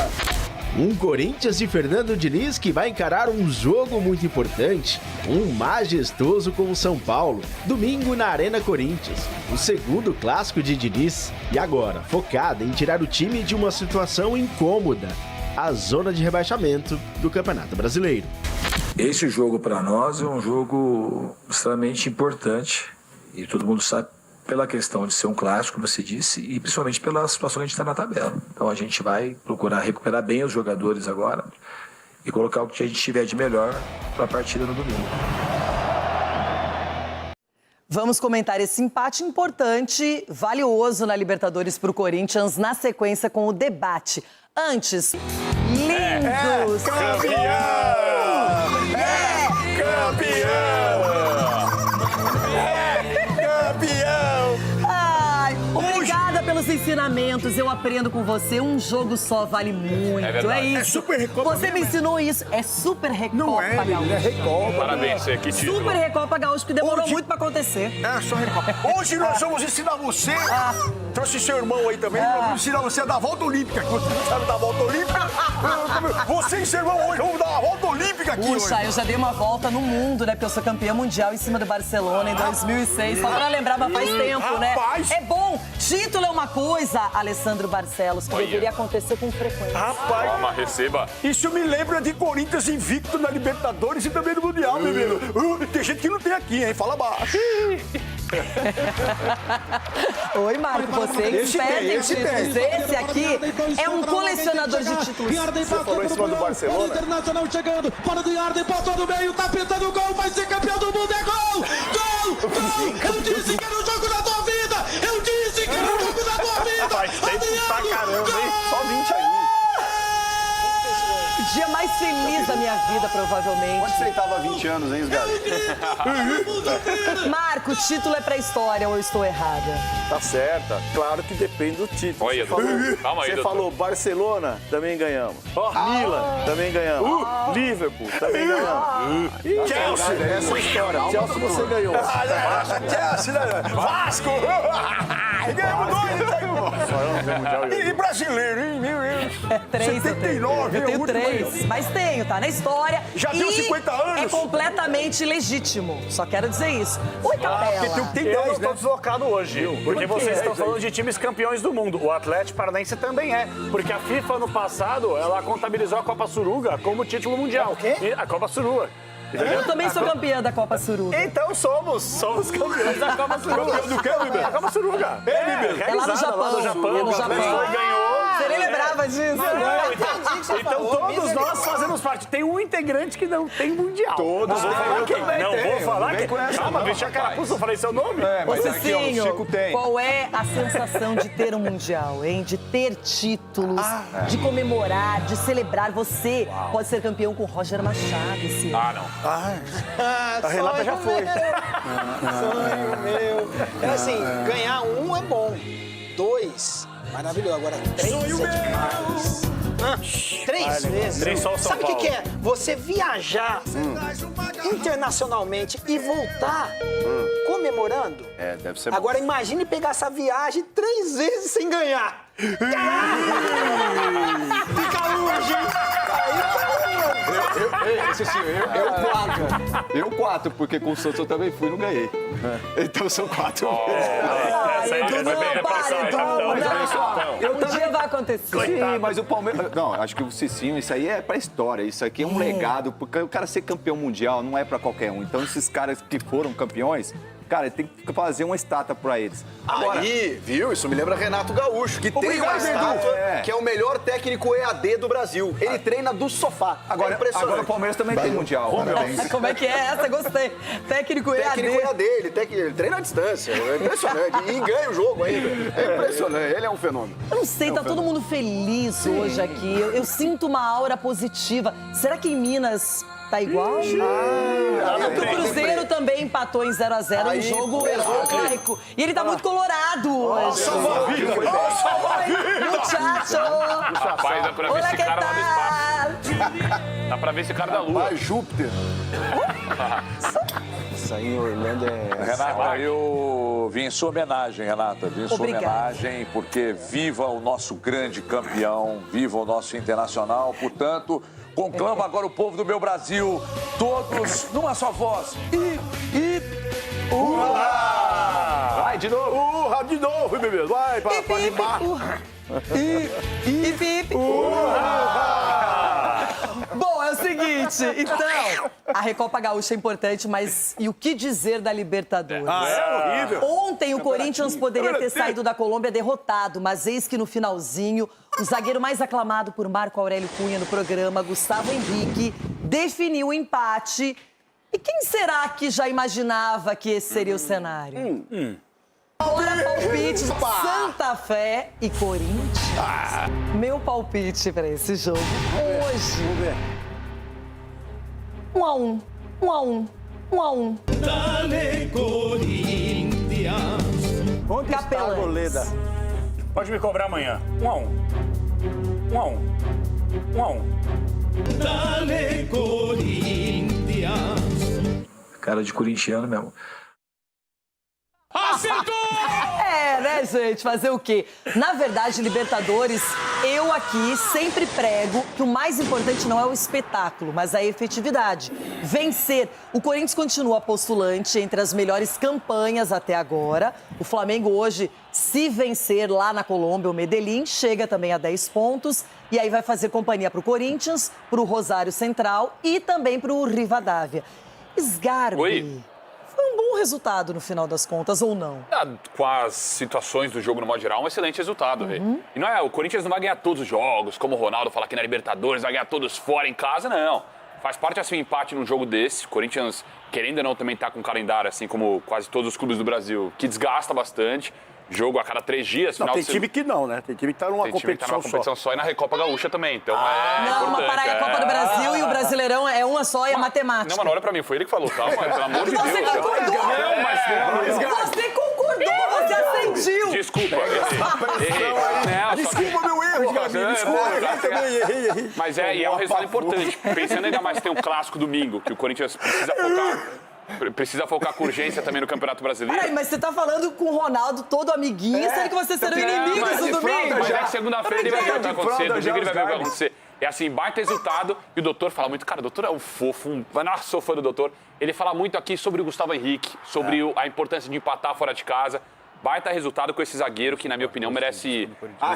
Um Corinthians de Fernando Diniz que vai encarar um jogo muito importante, um majestoso com o São Paulo, domingo na Arena Corinthians, o segundo clássico de Diniz, e agora focada em tirar o time de uma situação incômoda, a zona de rebaixamento do Campeonato Brasileiro. Esse jogo para nós é um jogo extremamente importante e todo mundo sabe pela questão de ser um clássico, como você disse, e principalmente pela situação que a gente está na tabela. Então a gente vai procurar recuperar bem os jogadores agora e colocar o que a gente tiver de melhor para a partida no domingo. Vamos comentar esse empate importante, valioso na Libertadores para o Corinthians, na sequência com o debate. Antes, lindos! Campeão! Ai, obrigada pelos ensinamentos, eu aprendo com você. Um jogo só vale muito, é isso. É Super Recopa Você me ensinou isso, é Super Recopa Não é, Gaúcho. é Recopa. Parabéns, que título. Super Recopa Gaúcho, que demorou muito pra acontecer. É, só Recopa. Hoje nós vamos ensinar você, trouxe seu irmão aí também, nós vamos ensinar você a dar a volta olímpica, que você não sabe dar a volta olímpica. Você e seu irmão hoje vamos dar a volta olímpica aqui hoje. Puxa, eu já dei uma volta no mundo, né? Porque eu sou campeã mundial em cima do Barcelona em 2006. Só pra lembrar, mas faz tempo, né? É bom. Título é uma coisa, Alessandro Barcelos, que deveria acontecer com frequência. Rapaz, Toma, receba. isso me lembra de Corinthians invicto na Libertadores e também no Mundial, menino. Tem gente que não tem aqui, hein? Fala baixo. Oi, Marco, você é expert em títulos. Esse aqui é um colecionador de títulos. Você falou em cima do Barcelona? Internacional chegando, para do Yarden, passou no meio, tá pintando gol, vai ser campeão do mundo, é gol! Gol! Gol! Eu disse que era o jogo da tua vida! Eu disse que era o jogo da tua vida! Faz tempo pra caramba, hein? Só 20 aí. O dia mais feliz da minha vida, provavelmente. Onde você estava há 20 anos, hein, Sgali? Marco, o título é pra história ou eu estou errada? Tá certa. Claro que depende do título. Olha, calma aí, Você doutor. falou Barcelona, também ganhamos. Milan, também ganhamos. Liverpool, também ganhamos. Chelsea, essa é a história. Chelsea você ganhou. Chelsea, né? Vasco! Ganhamos 2, E brasileiro, hein? Meu Deus. 3 79, eu tenho último 3, mas tenho, tá na história. Já deu 50 anos? É completamente legítimo, só quero dizer isso. Oi, Capela. Eu não estou deslocado hoje, porque vocês estão falando de times campeões do mundo. O Atlético Paranaense também é, porque a FIFA, no passado, ela contabilizou a Copa Suruga como título mundial. O quê? A Copa Suruga. Eu também sou campeã da Copa Suruga. Então somos campeões da Copa Suruga. Campeão do quê, Bíblia? Da Copa Suruga. É lá no Japão. Lá no Japão. No O Atlético ganhou. Você nem lembrava disso? Então todos nós fazemos parte. Tem um integrante que não tem mundial. Todos. Não vou falar quem. Calma, deixa a carapuça, eu falei seu nome. Ô, Cicinho, qual é a sensação de ter um mundial, hein? De ter títulos, de comemorar, de celebrar. Você pode ser campeão com Roger Machado esse ano. Não. A Renata já foi. Sonho meu. É assim, ganhar um é bom. 2, maravilhoso. Agora 3 é demais. 3 vezes. 3 só o São Sabe o Paulo. que é? Você viajar internacionalmente e voltar comemorando. É, deve ser Agora imagine pegar essa viagem 3 vezes sem ganhar. Fica longe, hein? Eu 4, porque com o Santos eu também fui e não ganhei. Então são 4 Um dia vai acontecer. Sim, mas o Palmeiras... Não, acho que o Cicinho, isso aí é pra história. Isso aqui é um legado, porque o cara ser campeão mundial não é pra qualquer um. Então esses caras que foram campeões, cara, tem que fazer uma estátua pra eles. Agora, Aí, viu? Isso me lembra Renato Gaúcho, que tem uma estátua, que é o melhor técnico EAD do Brasil. Ele treina do sofá. agora o Palmeiras também tem mundial. Como é que é essa? Gostei. Técnico EAD. Técnico EAD, ele treina à distância. É impressionante. E ganha o jogo ainda. É impressionante. Ele é um fenômeno. Eu não sei, tá todo mundo feliz hoje aqui. Eu sinto uma aura positiva. Será que em Minas tá igual? O Cruzeiro também empatou em 0x0 no jogo heróico. E ele tá muito colorado hoje. Salva-vida! Muchacho! Rapaz, dá pra ver esse cara lá do espaço. Dá pra ver esse cara da lua. Vai, Júpiter. Isso aí em Orlando é... Renata, eu vim em sua homenagem, Renata. Vim em sua homenagem porque viva o nosso grande campeão, viva o nosso Internacional. Portanto, conclamo agora o povo do meu Brasil, todos numa só voz. Urra! Vai de novo! Urra de novo, bebê! Vai, pra animar! Urra! Bom, é o seguinte, Gente, então, a Recopa Gaúcha é importante, mas e o que dizer da Libertadores? É horrível. Ontem o Corinthians poderia ter saído da Colômbia derrotado, mas eis que no finalzinho, o zagueiro mais aclamado por Marco Aurélio Cunha no programa, Gustavo Henrique, definiu o empate. E quem será que já imaginava que esse seria o cenário? Agora, palpite Santa Fé e Corinthians. Meu palpite para esse jogo hoje. 1-1. 1-1. 1-1. Dale, Corinthians. Onde está a Goleda? Pode me cobrar amanhã. 1-1. 1-1. 1-1. Dale, Corinthians. Cara de corintiano mesmo. Acertou! É, né, gente? Fazer o quê? Na verdade, Libertadores, eu aqui sempre prego que o mais importante não é o espetáculo, mas a efetividade. Vencer. O Corinthians continua postulante entre as melhores campanhas até agora. O Flamengo hoje, se vencer lá na Colômbia, o Medellín, chega também a 10 pontos. E aí vai fazer companhia para o Corinthians, para o Rosário Central e também para o Rivadavia. Sgarbi. Oi. Foi um bom resultado no final das contas, ou não? Com as situações do jogo no modo geral, um excelente resultado. E não é, o Corinthians não vai ganhar todos os jogos, como o Ronaldo fala aqui na Libertadores, vai ganhar todos fora, em casa, não. Faz parte, assim, um empate num jogo desse. O Corinthians, querendo ou não, também tá com um calendário, assim como quase todos os clubes do Brasil, que desgasta bastante. Jogo a cada 3 dias. Não, tem time que não, né? Tem time que tá numa competição só e na Recopa Gaúcha também. Então não, uma para a Copa do Brasil e o Brasileirão é uma só e é matemática. Não, mas não olha pra mim, foi ele que falou, tá? Mas, pelo amor de Deus. Você concordou! Não, mas... Você concordou, você assentiu! Desculpa, Desculpa meu erro, Gabi, desculpa. Mas é um resultado importante. Pensando ainda mais que tem um clássico domingo, que o Corinthians precisa focar com urgência também no Campeonato Brasileiro. Peraí, mas você tá falando com o Ronaldo todo amiguinho, sendo que vocês serão inimigos no domingo. Mas é que segunda-feira ele vai ver o que vai acontecer, domingo ele vai ver o que vai acontecer. É assim, baita resultado, e o doutor fala muito, cara, o doutor é um fofo, nossa, sou fã do doutor. Ele fala muito aqui sobre o Gustavo Henrique, sobre a importância de empatar fora de casa. Baita resultado com esse zagueiro que, na minha opinião, merece...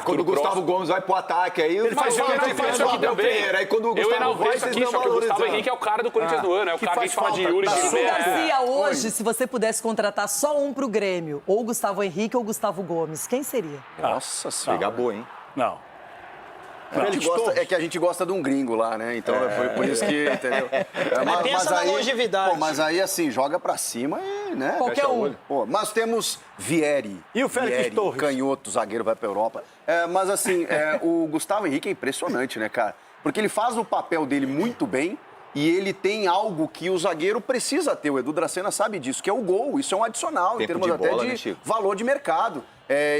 quando o Gustavo Gomes vai pro ataque, aí... Ele faz isso aqui também. Aí quando o Eu Gustavo vai, enalteço aqui, só que o Gustavo Henrique é o cara do Corinthians do ano, é o cara que a gente fala de Yuri, de Chico Garcia, hoje, se você pudesse contratar só um pro Grêmio, ou Gustavo Henrique ou Gustavo Gomes, quem seria? Nossa senhora. Pegar boa, hein? Não. É que a gente gosta de um gringo lá, né? Então foi por isso que, entendeu? Pensa na longevidade. Mas aí, assim, joga pra cima e, né? Qualquer um. Mas temos Vieri. E o Félix Torres? Canhoto, zagueiro, vai pra Europa. Mas, assim, o Gustavo Henrique é impressionante, né, cara? Porque ele faz o papel dele muito bem e ele tem algo que o zagueiro precisa ter. O Edu Dracena sabe disso, que é o gol. Isso é um adicional, em termos até de valor de mercado.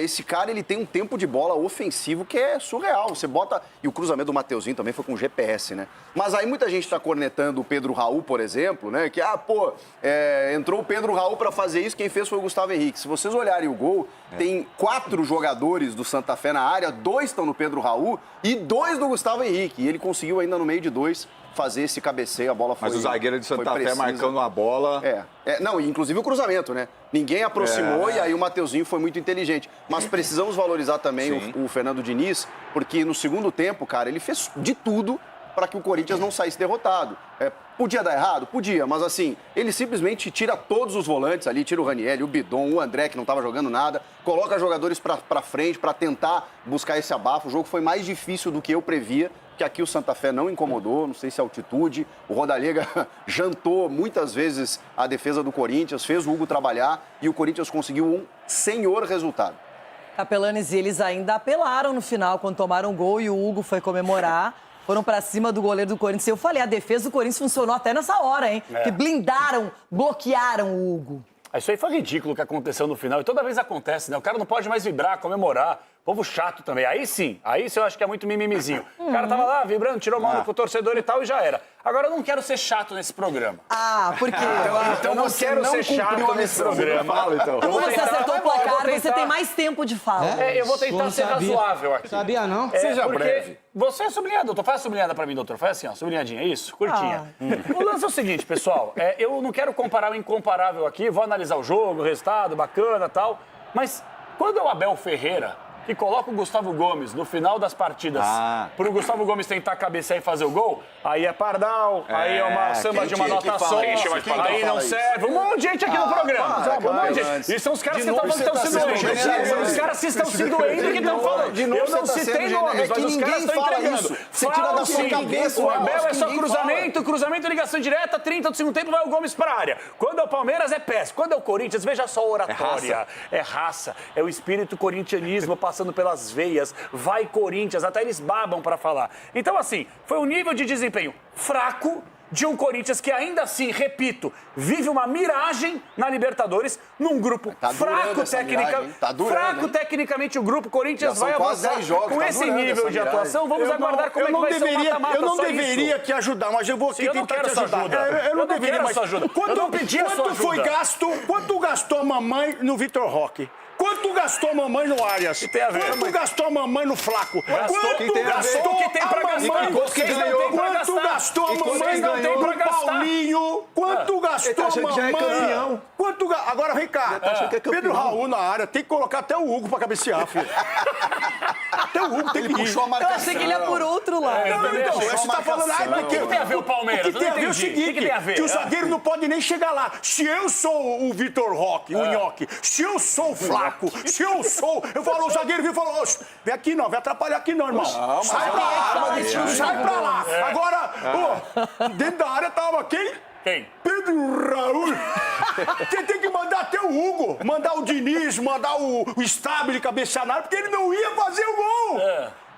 Esse cara, ele tem um tempo de bola ofensivo que é surreal. Você bota... E o cruzamento do Mateuzinho também foi com GPS, né? Mas aí muita gente tá cornetando o Pedro Raul, por exemplo, né? Que, entrou o Pedro Raul para fazer isso, quem fez foi o Gustavo Henrique. Se vocês olharem o gol, tem 4 jogadores do Santa Fé na área, 2 estão no Pedro Raul e 2 do Gustavo Henrique. E ele conseguiu ainda no meio de 2 fazer esse cabeceio, a bola foi... Mas o zagueiro de Santa Fé marcando a bola... Não, inclusive o cruzamento, né? Ninguém aproximou e aí o Mateuzinho foi muito inteligente. Mas precisamos valorizar também o Fernando Diniz, porque no segundo tempo, cara, ele fez de tudo para que o Corinthians não saísse derrotado. Podia dar errado? Podia, mas assim, ele simplesmente tira todos os volantes ali, tira o Ranieri, o Bidon, o André, que não estava jogando nada, coloca jogadores para frente para tentar buscar esse abafo. O jogo foi mais difícil do que eu previa, que aqui o Santa Fé não incomodou, não sei se é altitude. O Rodalega jantou muitas vezes a defesa do Corinthians, fez o Hugo trabalhar e o Corinthians conseguiu um senhor resultado. Capelanes, e eles ainda apelaram no final, quando tomaram gol e o Hugo foi comemorar. Foram pra cima do goleiro do Corinthians. Eu falei, a defesa do Corinthians funcionou até nessa hora, hein? Que blindaram, bloquearam o Hugo. Isso aí foi ridículo o que aconteceu no final. E toda vez acontece, né? O cara não pode mais vibrar, comemorar. Povo chato também. Aí sim eu acho que é muito mimimizinho. O cara tava lá vibrando, tirou mão com o torcedor e tal e já era. Agora eu não quero ser chato nesse programa. Por quê? Então não quero ser chato nesse programa. Fala, então. Como você acertou o placar, você tem mais tempo de fala. Eu vou tentar ser razoável aqui. Sabia não? Seja breve. Você é sublinhado, doutor. Faz a sublinhada pra mim, doutor. Faz assim, ó, sublinhadinha. Isso, curtinha. O lance é o seguinte, pessoal. Eu não quero comparar o incomparável aqui. Vou analisar o jogo, o resultado, bacana e tal. Mas quando o Abel Ferreira que coloca o Gustavo Gomes no final das partidas pro Gustavo Gomes tentar cabecear e fazer o gol, aí é pardal, aí é uma samba de uma nota só, aí não serve. Um monte de gente aqui no programa. Um monte de gente. E são os caras que estão se doendo. São os caras que estão se doendo que estão falando. Eu não citei nomes, mas os caras estão entregando. Você tira da sua cabeça. O Abel é só cruzamento, ligação direta, 30 do segundo tempo, vai o Gomes pra área. Quando é o Palmeiras, é péssimo. Quando é o Corinthians, veja só a oratória. É raça. É o espírito corintianismo passando pelas veias. Vai Corinthians, até eles babam pra falar. Então, assim, foi um nível de desempenho fraco de um Corinthians que ainda assim, repito, vive uma miragem na Libertadores, num grupo fraco tecnicamente. Fraco tecnicamente o grupo. Corinthians vai avançar com esse nível de atuação. Vamos aguardar como é que vai ser o mata-mata. Eu não deveria te ajudar, mas eu vou aqui tentar te ajudar. Eu não deveria, mas quanto gastou a mamãe no Vitor Roque? Quanto gastou a mamãe no Arias? Que tem a ver? Quanto gastou a mamãe no Flaco? Quanto gastou que tem pra gastar? Quanto gastou a mamãe no Paulinho? Quanto gastou a mamãe? Agora vem cá. Pedro Raul na área, tem que colocar até o Hugo pra cabecear, filho. Até o Hugo tem que ir. Eu achei que ele ia por outro lado. Não, então, você tá falando... O que tem a ver o Palmeiras? O que tem a ver é o seguinte, que o zagueiro não pode nem chegar lá. Se eu sou o Vitor Roque, o Nhoque, se eu sou o Flaco, se eu sou... Eu falo, o zagueiro viu e falou, vem aqui não, vem atrapalhar aqui não, irmão. Sai pra lá, sai pra lá. Agora, dentro da área tava quem? Quem? Pedro Raul. Você tem que mandar até o Hugo, mandar o Diniz, mandar o Stabile cabecear na área, porque ele não ia fazer o gol.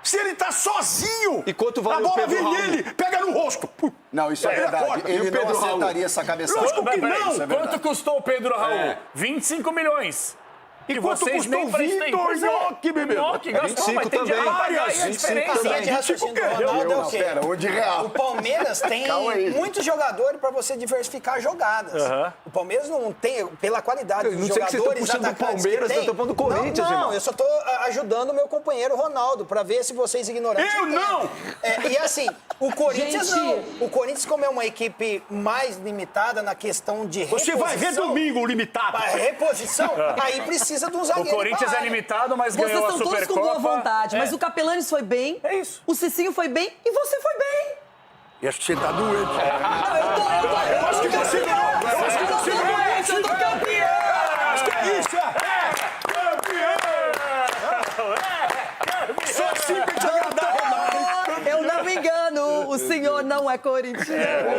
Se ele tá sozinho, e quanto vale a bola o Pedro vem Raul? nele, pega no rosto. Não, isso é verdade. Ele não acertaria essa cabeçada. Lógico que não. Quanto custou o Pedro Raul? 25 milhões. E quanto custou o Vitor Nhoque, bebê? Nhoque gastou, mas tem dinheiro pra pagar aí a diferença. De real. O Palmeiras tem muitos jogadores para você diversificar jogadas. O Palmeiras não tem, pela qualidade dos jogadores... Eu não sei que você está puxando do Palmeiras, eu estou falando do Corinthians, irmão. Não, eu só estou ajudando o meu companheiro Ronaldo, para ver se vocês ignorantes... Eu não! E assim, o Corinthians não. O Corinthians, como é uma equipe mais limitada na questão de reposição... Você vai ver domingo o limitado. Reposição, aí precisa de um zagueiro. O Corinthians é limitado, mas ganhou a Supercopa. Vocês estão todos com boa vontade, mas o Capelanes foi bem. É isso. O Cicinho foi bem e você foi bem. E acho que você tá doente. Eu acho que você ganhou. Eu acho que você ganhou. Eu tô campeão. Acho que é isso. Campeão. Só assim pra te agradar, Renato. Eu não me engano, o senhor não é corintiano.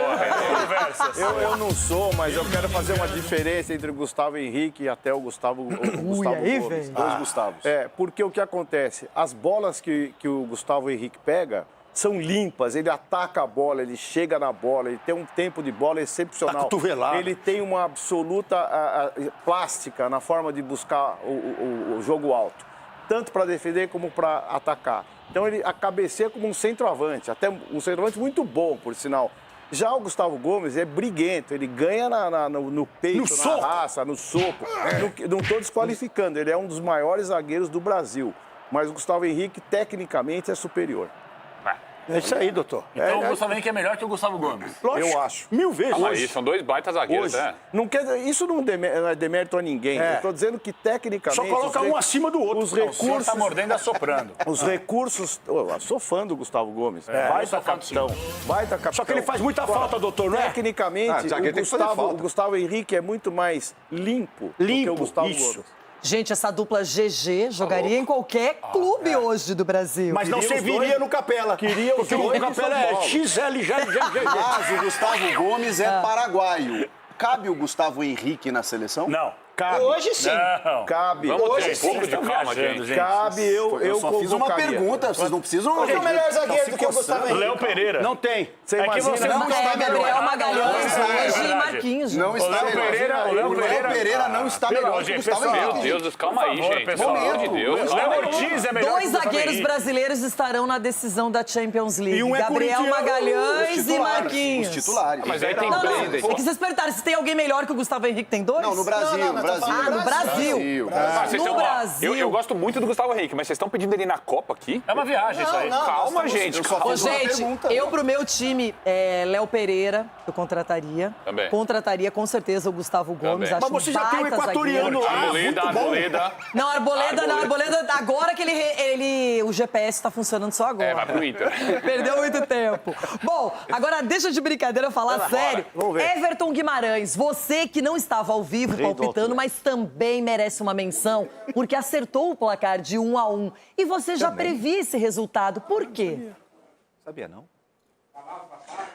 Eu não sou, mas eu quero fazer uma diferença entre o Gustavo Henrique e até o Gustavo Gomes. Dois Gustavos. Porque o que acontece? As bolas que o Gustavo Henrique pega são limpas, ele ataca a bola, ele chega na bola, ele tem um tempo de bola excepcional. Tá ele tem uma absoluta plástica na forma de buscar o jogo alto, tanto para defender como para atacar. Então ele cabeceia como um centroavante, até um centroavante muito bom, por sinal. Já o Gustavo Gomes é briguento, ele ganha no peito, na raça, no soco. Não estou desqualificando, ele é um dos maiores zagueiros do Brasil. Mas o Gustavo Henrique, tecnicamente, é superior. É isso aí, doutor. Então o Gustavo Henrique é melhor que o Gustavo Gomes? Lógico. Eu acho. 1000 vezes. Aí são dois baitas zagueiros, né? Não quer, isso não é demérito a ninguém. Eu estou dizendo que, tecnicamente... Só coloca um acima do outro. Os recursos... O senhor está mordendo e assoprando. Os recursos... Eu sou fã do Gustavo Gomes. Baita capitão. Baita capitão. Só que ele faz muita falta, doutor, não é? Tecnicamente, o Gustavo Henrique é muito mais limpo do que o Gustavo Gomes. Gente, essa dupla GG jogaria em qualquer clube hoje do Brasil. Mas não serviria no Capela. Porque o Capela é XLG. Mas o Gustavo Gomes é paraguaio. Cabe o Gustavo Henrique na seleção? Não. Cabe. Hoje sim. Não. Cabe. Vamos ter um pouco de calma, gente. Cabe, eu só fiz uma pergunta, vocês não precisam... Qual é o melhor zagueiro do que o Gustavo Henrique? Léo Pereira. Não tem. Você não está Gabriel Magalhães hoje e Marquinhos. Não está melhor. O Léo Pereira não está melhor que o Gustavo Henrique. Meu Deus, calma aí, gente. Pelo amor de Deus. Léo Ortiz é melhor. Dois zagueiros brasileiros estarão na decisão da Champions League. E um é Gabriel Magalhães e Marquinhos. Os titulares. Mas aí tem É que vocês perguntaram, se tem alguém melhor que o Gustavo Henrique, tem dois? Não, no Brasil. no Brasil. No Brasil. Eu gosto muito do Gustavo Henrique, mas vocês estão pedindo ele na Copa aqui? É uma viagem isso aí. Calma, gente. Ô, gente, eu pro meu time, Léo Pereira, eu contrataria. Também. Contrataria com certeza o Gustavo Gomes. Também. Acho Mas você já tem um equatoriano lá. Arboleda. Não, Arboleda, agora que o GPS tá funcionando só agora. Vai pro Inter. Perdeu muito tempo. Bom, agora deixa de brincadeira falar sério. Everton Guimarães, você que não estava ao vivo palpitando, mas também merece uma menção, porque acertou o placar de 1-1. E você já previa esse resultado. Por quê? Sabia não.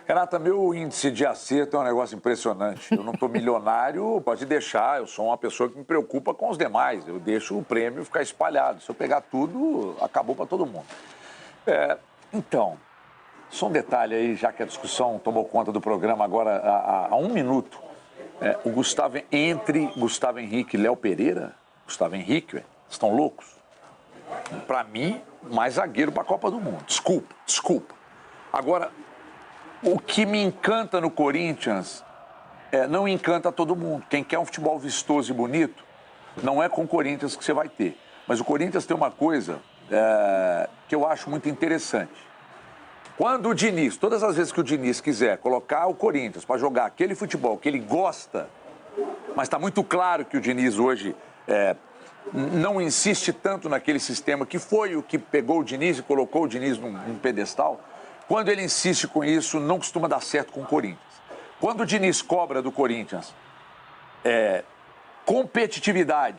Renata, meu índice de acerto é um negócio impressionante. Eu não estou milionário, pode deixar. Eu sou uma pessoa que me preocupa com os demais. Eu deixo o prêmio ficar espalhado. Se eu pegar tudo, acabou para todo mundo. Então, só um detalhe aí, já que a discussão tomou conta do programa agora há 1 minuto. O Gustavo Henrique e Léo Pereira, Gustavo Henrique, estão loucos? Para mim, mais zagueiro para a Copa do Mundo. Desculpa. Agora, o que me encanta no Corinthians não encanta todo mundo. Quem quer um futebol vistoso e bonito, não é com o Corinthians que você vai ter. Mas o Corinthians tem uma coisa que eu acho muito interessante. Quando o Diniz, todas as vezes que o Diniz quiser colocar o Corinthians para jogar aquele futebol que ele gosta, mas está muito claro que o Diniz hoje não insiste tanto naquele sistema que foi o que pegou o Diniz e colocou o Diniz num pedestal. Quando ele insiste com isso, não costuma dar certo com o Corinthians. Quando o Diniz cobra do Corinthians competitividade,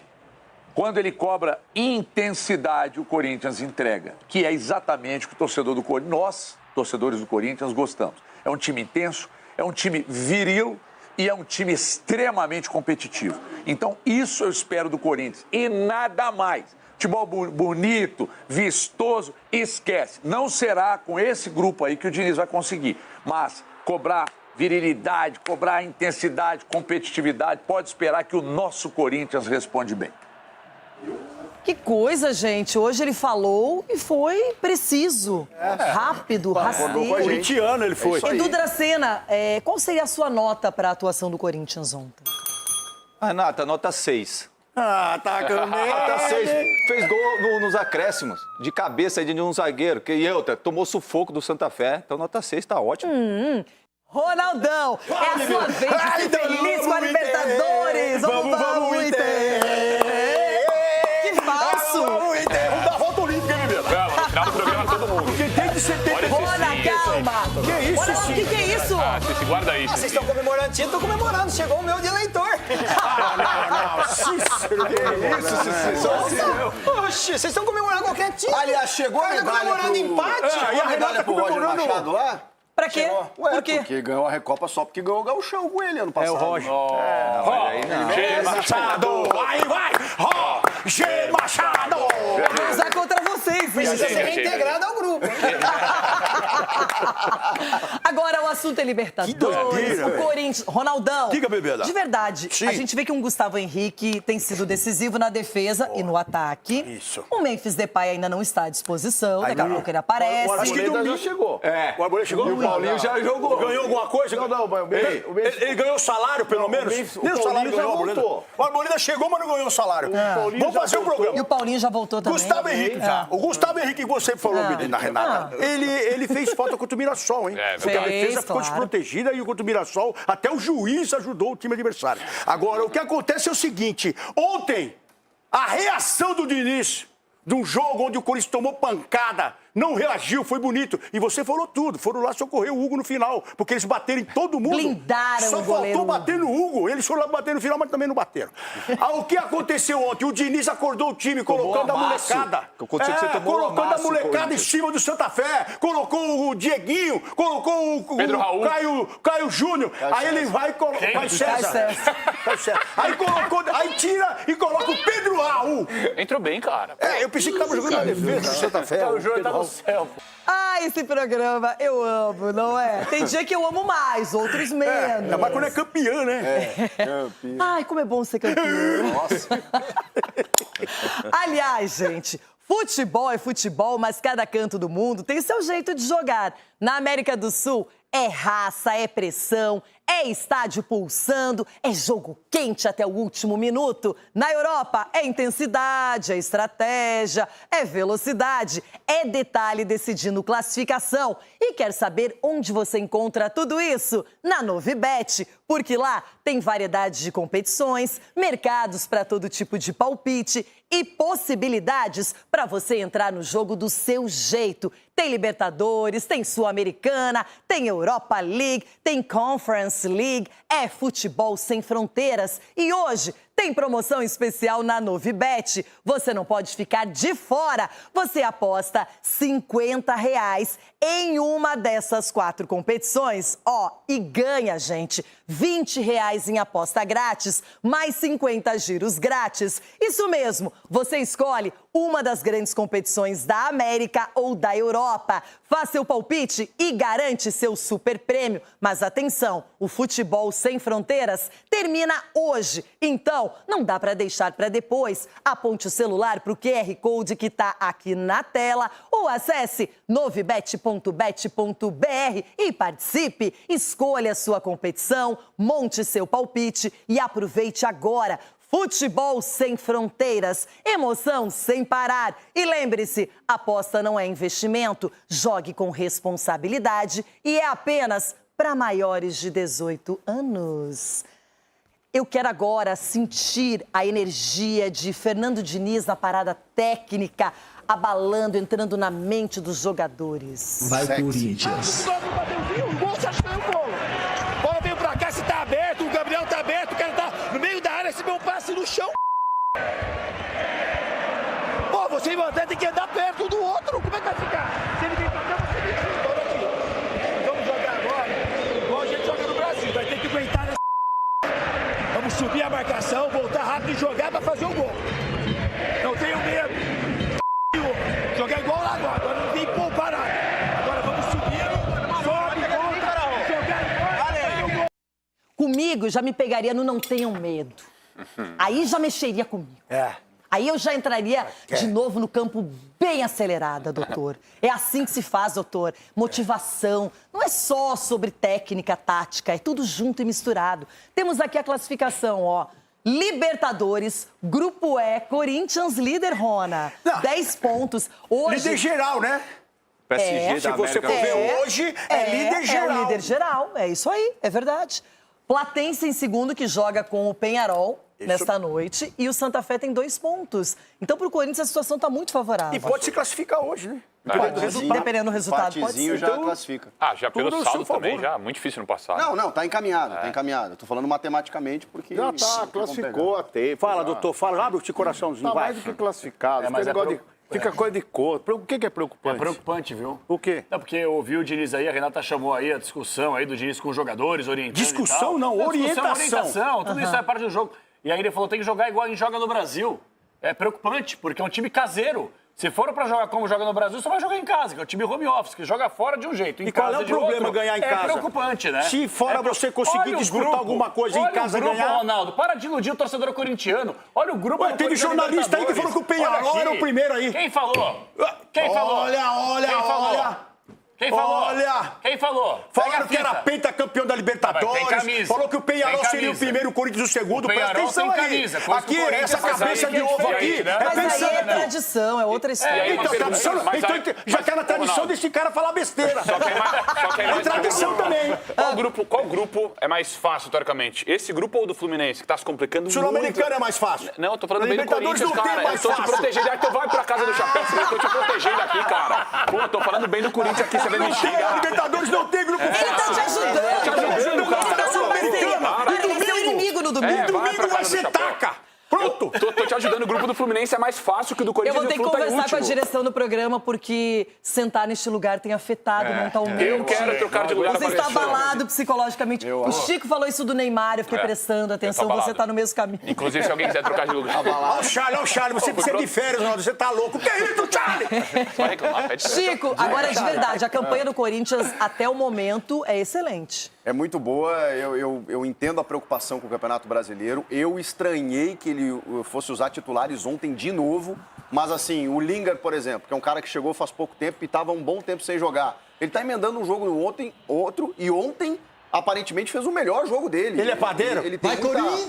quando ele cobra intensidade, o Corinthians entrega, que é exatamente o que o torcedor do Corinthians, nós, torcedores do Corinthians, gostamos. É um time intenso, é um time viril e é um time extremamente competitivo. Então, isso eu espero do Corinthians e nada mais. Futebol bonito, vistoso, esquece. Não será com esse grupo aí que o Diniz vai conseguir. Mas cobrar virilidade, cobrar intensidade, competitividade, pode esperar que o nosso Corinthians responde bem. Que coisa, gente. Hoje ele falou e foi preciso, rápido, rasteiro. Corintiano ele foi. Edu Dracena, qual seria a sua nota para a atuação do Corinthians ontem? Renata, nota 6. Tá com medo. Nota 6. Fez gol nos acréscimos, de cabeça de um zagueiro. E outra, tomou sufoco do Santa Fé. Então nota 6 tá ótimo. Ronaldão, é a sua vez de ser feliz com a Libertadores. Vamos, Inter! Que falso! Vamos, Inter! Vamos dar a volta olímpica, hein, Bebê? Vamos, no final do programa todo mundo. Porque tem de 70... Rona, calma! Que isso, Ronaldo, que é isso? Cícero, guarda aí, Vocês estão comemorando, eu tô comemorando. Chegou o meu de eleitor. Não, Cícero, que isso, Cícero? Oxe, vocês estão comemorando qualquer time. Aliás, chegou a Tá medalha comemorando empate. Chegou a medalha pro Roger Machado lá? Pra quê? Por quê? Porque ganhou a Recopa só porque ganhou o Gauchão com ele ano passado. É o Roger. Roger Machado! Vai! Roger Machado! Vou usar contra vocês, Precisa ser reintegrado ao grupo. Agora o assunto é Libertadores, doideira, o Corinthians, Ronaldão. Diga, Bebeda. De verdade, Sim. a gente vê que um Gustavo Henrique tem sido decisivo na defesa e no ataque. Isso. O Memphis Depay ainda não está à disposição, daqui a pouco ele aparece. Acho que já chegou. O Arboleda chegou? E o Paulinho já jogou. Ganhou alguma coisa? Ele ganhou salário, pelo menos? Nem o salário ganhou, o Arboleda. O Arboleda chegou, mas não ganhou o salário. Vamos fazer o programa. E o Paulinho já voltou também. Gustavo Henrique, o Gustavo Henrique que você falou, menina Renata, ele fez falta contra o Mirassol, hein? Porque a defesa ficou desprotegida e contra o Mirassol, até o juiz ajudou o time adversário. Agora, o que acontece é o seguinte, ontem, a reação do Diniz, de um jogo onde o Corinthians tomou pancada, não reagiu, foi bonito. E você falou tudo. Foram lá socorrer o Hugo no final, porque eles bateram em todo mundo. Blindaram Só o goleiro. faltou bater no Hugo. Eles foram lá bater no final, mas também não bateram. O que aconteceu ontem? O Diniz acordou o time, colocando a molecada. Colocando a molecada em cima do Santa Fé. Colocou o Dieguinho, colocou o Pedro Raul. Caio Júnior. Aí ele vai e coloca o Caio César. Aí tira e coloca o Pedro Raul. Entrou bem, cara. Eu pensei que tava jogando na defesa do Santa Fé. O Júnior tá no céu. Ah, esse programa eu amo, não é? Tem dia que eu amo mais, outros menos. Mas quando é campeã, né? Ai, como é bom ser campeão. Nossa. Aliás, gente, futebol é futebol, mas cada canto do mundo tem seu jeito de jogar. Na América do Sul, é raça, é pressão, É estádio pulsando, é jogo quente até o último minuto. Na Europa, é intensidade, é estratégia, é velocidade, é detalhe decidindo classificação. E quer saber onde você encontra tudo isso? Na Novibet, porque lá tem variedade de competições, mercados para todo tipo de palpite e possibilidades para você entrar no jogo do seu jeito. Tem Libertadores, tem Sul-Americana, tem Europa League, tem Conference League, é futebol sem fronteiras. E hoje tem promoção especial na Novibet. Você não pode ficar de fora. Você aposta R$50 em uma dessas 4 competições. E ganha, gente, R$20 em aposta grátis, mais 50 giros grátis. Isso mesmo, você escolhe uma das grandes competições da América ou da Europa. Faz seu palpite e garante seu super prêmio. Mas atenção, o futebol sem fronteiras termina hoje. Então, não dá para deixar para depois. Aponte o celular para o QR Code que está aqui na tela ou acesse novibet.bet.br e participe. Escolha a sua competição, monte seu palpite e aproveite agora. Futebol sem fronteiras, emoção sem parar. E lembre-se, aposta não é investimento, jogue com responsabilidade e é apenas para maiores de 18 anos. Eu quero agora sentir a energia de Fernando Diniz na parada técnica, abalando, entrando na mente dos jogadores. Vai, Corinthians. O gol, você acha que foi o gol? A bola veio pra cá, se tá aberto, o Gabriel tá aberto, o cara tá no meio da área, recebeu um passe no chão. Pô, você tem que andar perto do outro, como é que vai ficar? Se ele vem pra cá, você vem aqui. Vamos jogar agora, igual a gente joga no Brasil, vai ter que aguentar nessa. Vamos subir a marcação, voltar rápido e jogar pra fazer o gol. Não tenho medo. Jogar igual lá agora não tem que poupar nada. Agora vamos subir, sobe, volta, jogar igual, fazer o gol. Comigo já me pegaria no não tenham medo. Aí já mexeria comigo. Aí eu já entraria de novo no campo bem acelerada, doutor. É assim que se faz, doutor. Motivação. Não é só sobre técnica, tática, é tudo junto e misturado. Temos aqui a classificação, Libertadores, Grupo E, Corinthians líder, Rona. 10 pontos. Hoje... Líder geral, né? PSG se você for ver hoje, líder geral. É o líder geral, é isso aí, é verdade. Platense em segundo, que joga com o Penharol nesta noite. E o Santa Fé tem 2 pontos. Então, para o Corinthians, a situação está muito favorável. E pode se classificar hoje, né? Dependendo do resultado, pode ser. já classifica. Já pelo saldo também, já. Muito difícil no passado. Não, tá encaminhado, tá encaminhado. Tô falando matematicamente porque... Já tá, classificou a tempo. Fala, doutor, fala, abre o coraçãozinho, tá vai. mais do que classificado. Mas fica coisa de cor. O que é preocupante? É preocupante, viu? O quê? Não, porque eu ouvi o Diniz aí, a Renata chamou aí a discussão aí do Diniz com os jogadores, orientando Discussão não, orientação. Tudo isso é parte do jogo. E aí ele falou, tem que jogar igual a gente joga no Brasil. É preocupante, porque é um time caseiro. Se for pra jogar como joga no Brasil, você vai jogar em casa, que é o time home office, que joga fora de um jeito. E qual é o problema ganhar em casa? É preocupante, né? Se fora você conseguir disputar alguma coisa em casa ganhar... Olha o grupo, Ronaldo. Para de iludir o torcedor corintiano. Olha o grupo do teve jornalista aí que falou que o Penharol era o primeiro aí. Quem falou? Quem falou? Olha. Quem falou? Olha! Quem falou? Falaram que era pentacampeão da Libertadores. Falou que o Penharol seria o primeiro, o Corinthians o segundo. Presta atenção aí. Aqui, essa cabeça de ovo aqui, Mas aí é tradição, é outra história. Então, já tá na tradição desse cara falar besteira. Só que é tradição também. Qual grupo é mais fácil, teoricamente? Esse grupo ou o do Fluminense, que tá se complicando muito? Sul-Americano é mais fácil. Não, eu tô falando bem do Corinthians, cara. Eu tô te protegendo. Aí tu vai pra casa do chapéu, eu tô te protegendo aqui, cara. Pô, tô falando bem do Corinthians aqui, você vai me xingar. Libertadores não tem grupo. Ele tá te ajudando. Ele tá Sul-Americana. Ele é seu inimigo no domingo. Domingo vai ser taca. Pronto! Tô te ajudando. O grupo do Fluminense é mais fácil que o do Corinthians. Eu vou ter que conversar com a direção do programa, porque sentar neste lugar tem afetado mentalmente. Eu quero trocar de lugar. Você está abalado psicologicamente. O Chico falou isso do Neymar, eu fiquei prestando atenção, você está no mesmo caminho. Inclusive, se alguém quiser trocar de lugar. Olha o Charlie, você precisa de férias, Ronaldo, você tá louco. O que é isso, Charlie? Vai reclamar, pede Chico, agora de verdade, a campanha do Corinthians até o momento é excelente. É muito boa, eu entendo a preocupação com o Campeonato Brasileiro. Eu estranhei que ele fosse usar titulares ontem de novo, mas assim, o Lingard, por exemplo, que é um cara que chegou faz pouco tempo e estava um bom tempo sem jogar. Ele está emendando um jogo ontem, outro, e ontem aparentemente fez o melhor jogo dele. Ele é padeiro? Ele tem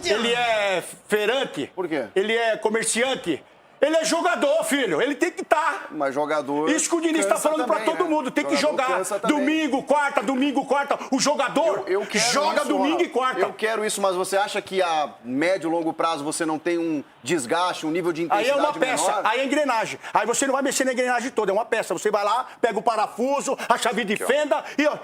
Ele é feirante? Por quê? Ele é comerciante? Ele é jogador, filho. Ele tem que estar. Mas jogador. Isso que o Diniz está falando para todo mundo. Tem que jogar domingo, quarta. O jogador joga domingo e quarta. Eu quero isso, mas você acha que a médio e longo prazo você não tem um desgaste, um nível de intensidade menor? Aí é uma peça, menor? aí é engrenagem. Aí você não vai mexer na engrenagem toda, é uma peça. Você vai lá, pega o parafuso, a chave de fenda e ó,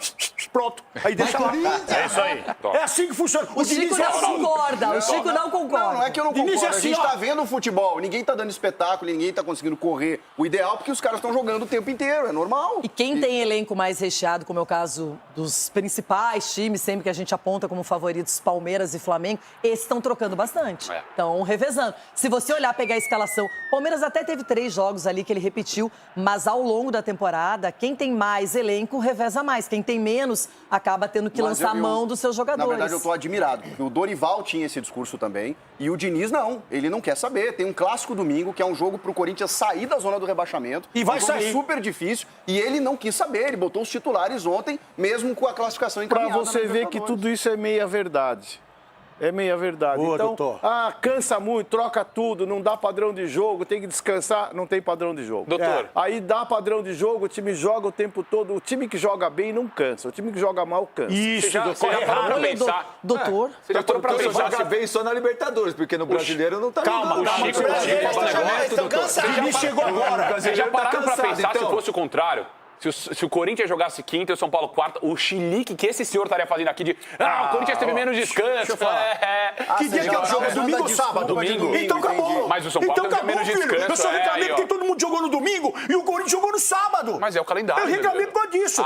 pronto. Aí deixa lá. É isso aí. É assim que funciona. O Chico não concorda. O Chico não concorda. Não é que eu não Diniz concordo. é assim, A gente ó. tá vendo o futebol, ninguém tá dando espetáculo, ninguém tá conseguindo correr o ideal, porque os caras estão jogando o tempo inteiro, é normal. E quem tem elenco mais recheado, como é o caso dos principais times, sempre que a gente aponta como favoritos Palmeiras e Flamengo, esses estão trocando bastante. Estão revezando. Se você olhar, pegar a escalação, Palmeiras até teve 3 jogos ali que ele repetiu, mas ao longo da temporada, quem tem mais elenco reveza mais. Quem tem menos acaba tendo que lançar a mão dos seus jogadores. Na verdade, eu tô admirado, porque o Dorival tinha esse discurso também, e o Diniz não. Ele não quer saber. Tem um clássico domingo, que é um jogo pro Corinthians sair da zona do rebaixamento. E vai um jogo sair. super difícil, e ele não quis saber. Ele botou os titulares ontem, mesmo com a classificação encaminhada. Pra você ver que tudo isso é meia verdade. É meia verdade. Boa, então, doutor. Cansa muito, troca tudo, não dá padrão de jogo, tem que descansar, não tem padrão de jogo. Doutor. Aí dá padrão de jogo, o time joga o tempo todo. O time que joga bem não cansa, o time que joga mal cansa. Isso, Você já parou pra pensar? Doutor. Você já parou pra Você pensar? joga bem só na Libertadores, porque no brasileiro não tá Calma, jogando. calma. Chico, Diniz chegou agora. Vocês já pararam pra pensar então? se fosse o contrário? Se o Corinthians jogasse quinta e o São Paulo quarta, o chilique que esse senhor estaria fazendo aqui de o Corinthians teve menos descanso. Deixa eu falar. Que dia que é o jogo? É domingo ou sábado? Domingo. Então acabou. Mas o São Paulo então teve acabou, menos filho. descanso. Eu só reclamei aí, ó. porque todo mundo jogou no domingo e o Corinthians jogou no sábado. Mas é o calendário. Eu reclamei por causa disso.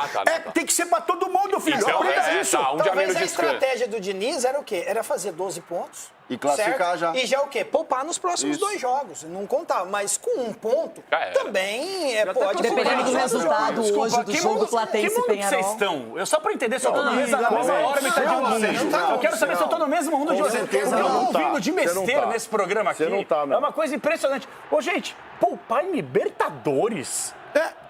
Tem que ser pra todo mundo, filho. Então, Aprenda isso. tá, um dia Talvez menos a descanso. estratégia do Diniz era o quê? Era fazer 12 pontos. E classificar certo? já. E já o quê? Poupar nos próximos 2 jogos. Não contar. Mas com 1 ponto, também pode... Dependendo do resultado hoje do jogo Platense Que mundo que vocês Penharol. estão? Eu só pra entender se eu tô na mesma órbita de vocês. Eu quero saber se eu tô no mesmo mundo de vocês. Eu tô ouvindo de besteira nesse programa aqui. É uma coisa impressionante. Ô, gente, poupar em Libertadores?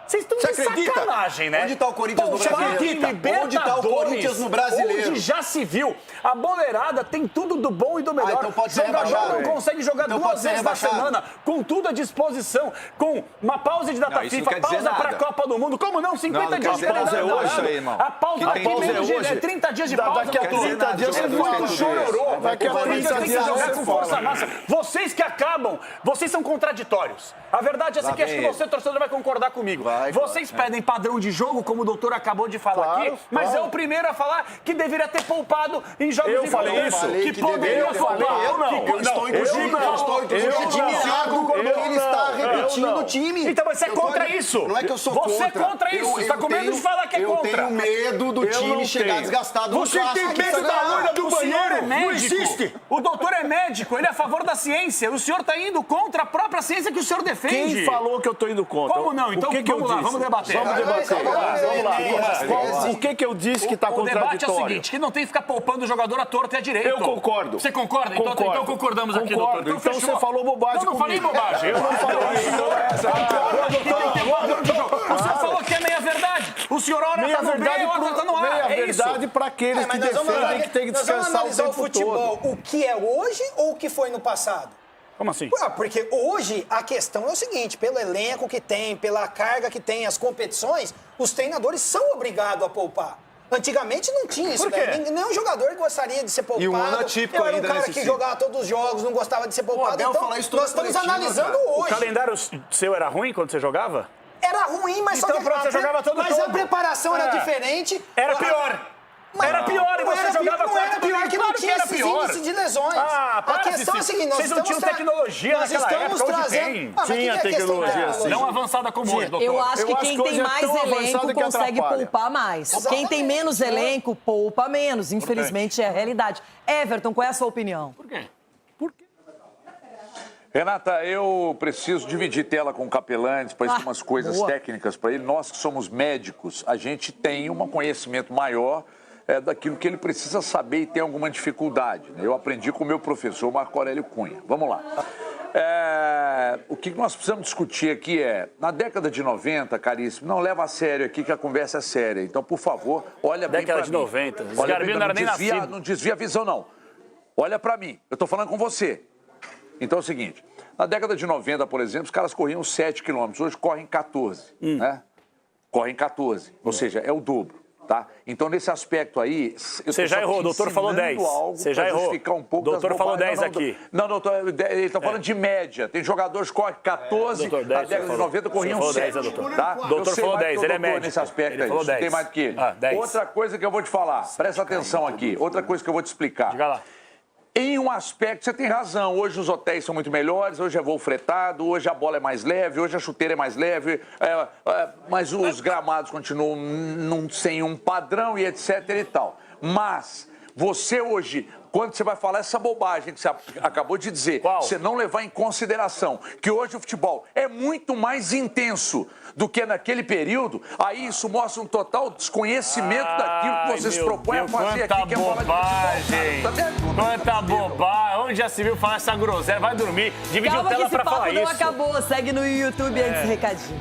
Vocês estão de sacanagem, né? Onde tá o Corinthians no Poxa, brasileiro? Libertadores, Onde tá o Corinthians no brasileiro? Onde já se viu. A boleirada tem tudo do bom e do melhor. então pode ser Jogador rebaixado. não consegue jogar Então 2 pode ser vezes na rebaixado. semana, com tudo à disposição, com uma pausa de data Não, isso não FIFA, quer dizer pausa para a nada. Copa do Mundo. Como não? 50 Não, dias quer de dizer, pausa é calendário hoje, dourado. aí, irmão. A pausa Que aqui pausa menos é hoje? 30 dias de pausa. Daqui a 30 dias é você muito fala. chororô. Daqui a O Corinthians 30 tem que dias jogar você com fala. força massa. Vocês que acabam, vocês são contraditórios. A verdade é essa que acho que você, torcedor, vai concordar comigo. Vocês pedem padrão de jogo, como o doutor acabou de falar aqui, mas é o primeiro a falar que deveria ter poupado em jogos Eu de falei futebol. isso? Que poderia poupar. Eu não. Eu estou admirado porque ele está repetindo o time. Então, mas você é contra isso. Não é que eu sou Você contra. é contra isso. Você está com medo de falar que é contra. Eu tenho medo do time chegar desgastado no Você clássico. tem medo da loira do O senhor banheiro? é Não médico. existe. O doutor é médico, ele é a favor da ciência. O senhor está indo contra a própria ciência que o senhor defende. Quem falou que eu tô indo contra? Como não? Então, o que que vamos eu lá, disse? vamos debater. Vamos debater. Vamos lá. O que eu disse que está O contraditório? debate é o seguinte, que não tem que ficar poupando o jogador à torta e à direita. Eu concordo. Você concorda? Então concordamos aqui, doutor. Concordo. Então fechou. você falou bobagem Eu não falei comigo. bobagem. Eu não falei O senhor falou que é meia verdade. O senhor ora meia tá no B, verdade ora tá no A. meia É isso. verdade para aqueles que defendem que tem que Nós vamos descansar o analisar o tempo futebol, todo. o que é hoje ou o que foi no passado? Como assim? Porque hoje a questão é o seguinte, pelo elenco que tem, pela carga que tem, as competições, os treinadores são obrigados a poupar. Antigamente não tinha isso, Por quê? velho. Nenhum jogador gostaria de ser poupado. E um ano atípico Eu era um ainda cara nesse que ciclo. jogava todos os jogos, não gostava de ser poupado. Abel Então, fala isso toda nós estamos coletiva, analisando cara. O hoje. calendário seu era ruim quando você jogava? Era ruim, mas Então, só que pronto, você jogava todo mas a todo. preparação era diferente. Era pior. Era pior e você jogava Não era pior que não Claro tinha era esses pior. índices de lesões. Ah, para, a questão é a seguinte, nós vocês não estamos tinham tecnologia nós naquela estamos época, hoje trazendo... tem. mas Tinha que é questão de tecnologia, sim. Não avançada como hoje, doutor. Eu acho que quem hoje tem é mais tão avançado elenco que consegue atrapalha. poupar mais. Quem tem menos elenco, poupa menos. Infelizmente, é a realidade. Everton, qual é a sua opinião? Por quê? Renata, eu preciso dividir tela com o Capelães para isso umas coisas boa. técnicas para ele. Nós que somos médicos, a gente tem um conhecimento maior daquilo que ele precisa saber e tem alguma dificuldade. Eu aprendi com o meu professor Marco Aurélio Cunha. Vamos lá. O que nós precisamos discutir aqui na década de 90, caríssimo, não leva a sério aqui que a conversa é séria. Então, por favor, olha bem pra mim. Década de 90. Os Olha Garbinho não era nem nascido. Não desvia a visão, não. Olha pra mim, eu tô falando com você. Então é o seguinte, na década de 90, por exemplo, os caras corriam 7 quilômetros, hoje correm 14, né? Correm 14, ou seja, é o dobro. Tá? Então, nesse aspecto aí... Você já errou, o doutor falou 10. Você já errou. O doutor falou 10 aqui. Não, doutor, ele está falando de média. Tem jogadores que correm 14, na década de 90 corriam 7. Tá? O doutor falou 10, ele é médico. Nesse aspecto ele aí, falou 10. tem mais do que ele. 10. Outra coisa que eu vou te falar, presta atenção aqui, outra coisa que eu vou te explicar. Diga lá. Em um aspecto, você tem razão. Hoje os hotéis são muito melhores, hoje é voo fretado, hoje a bola é mais leve, hoje a chuteira é mais leve, mas os gramados continuam sem um padrão e etc e tal. Mas você hoje, quando você vai falar essa bobagem que você acabou de dizer, você não levar em consideração que hoje o futebol é muito mais intenso do que naquele período, aí isso mostra um total desconhecimento daquilo que vocês propõem a fazer aqui, que é bola de futebol. Quanta bobagem! Onde já se viu falar essa groselha? Vai dormir, divide a tela pra falar isso. Calma que esse papo não acabou, segue no YouTube antes, recadinho.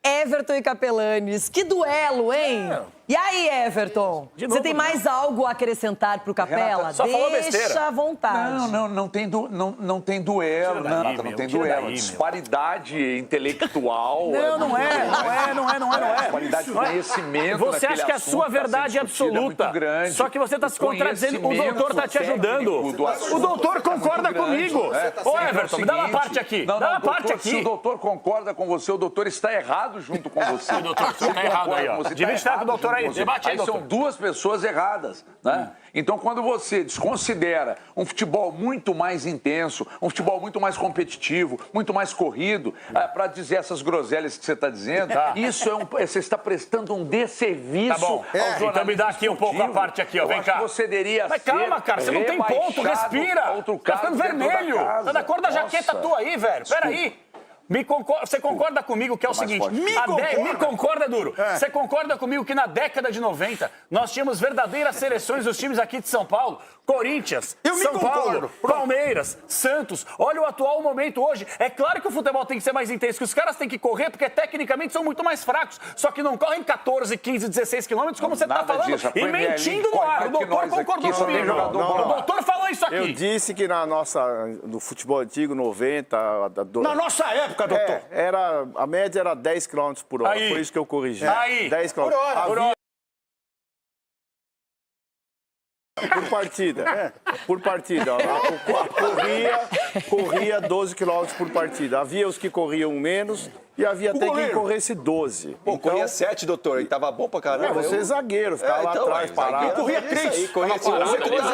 Everton e Capelanes, que duelo, hein? E aí, Everton? Você tem mais algo a acrescentar pro Capela? Renata, só falou besteira. Deixa à vontade. Não tem duelo, Renata, não tem duelo. Disparidade intelectual. Não é. Disparidade de conhecimento. Você acha que a sua verdade é absoluta. Só que você está se contradizendo, o doutor está te ajudando. O doutor concorda comigo. Ô, Everton, me dá uma parte aqui. Dá uma parte aqui. Se o doutor concorda com você, o doutor está errado junto com você. O doutor está errado aí, ó. Divide com o doutor aí. Debate aí, são duas pessoas erradas, né? Então, quando você desconsidera um futebol muito mais intenso, um futebol muito mais competitivo, muito mais corrido, para dizer essas groselhas que você está dizendo, isso você está prestando um desserviço ao jornalismo. Então me dá aqui um pouco a parte aqui, ó. Vem cá. Você deveria Mas calma, cara, você não tem ponto, respira. Tá ficando vermelho. Tá da cor da jaqueta tua aí, velho. Peraí. Você concorda comigo que é o seguinte... Me concorda, Duro. Você concorda comigo que na década de 90 nós tínhamos verdadeiras seleções dos times aqui de São Paulo? Corinthians, São Paulo, Palmeiras, Santos. Olha o atual momento hoje. É claro que o futebol tem que ser mais intenso, que os caras têm que correr, porque tecnicamente são muito mais fracos. Só que não correm 14, 15, 16 quilômetros, como você está falando. E mentindo no ar. O doutor concordou comigo. O doutor falou isso aqui. Eu disse que no futebol antigo, 90... Na nossa época, doutor. A média era 10 km por hora. Foi isso que eu corrigi. 10 km por hora. Por partida. Por partida. Corria 12 km por partida. Havia os que corriam menos e havia até quem corresse 12. Pô, corria 7, doutor, e tava bom pra caramba. Você é zagueiro, ficava lá atrás, parado. Corria 3. Corria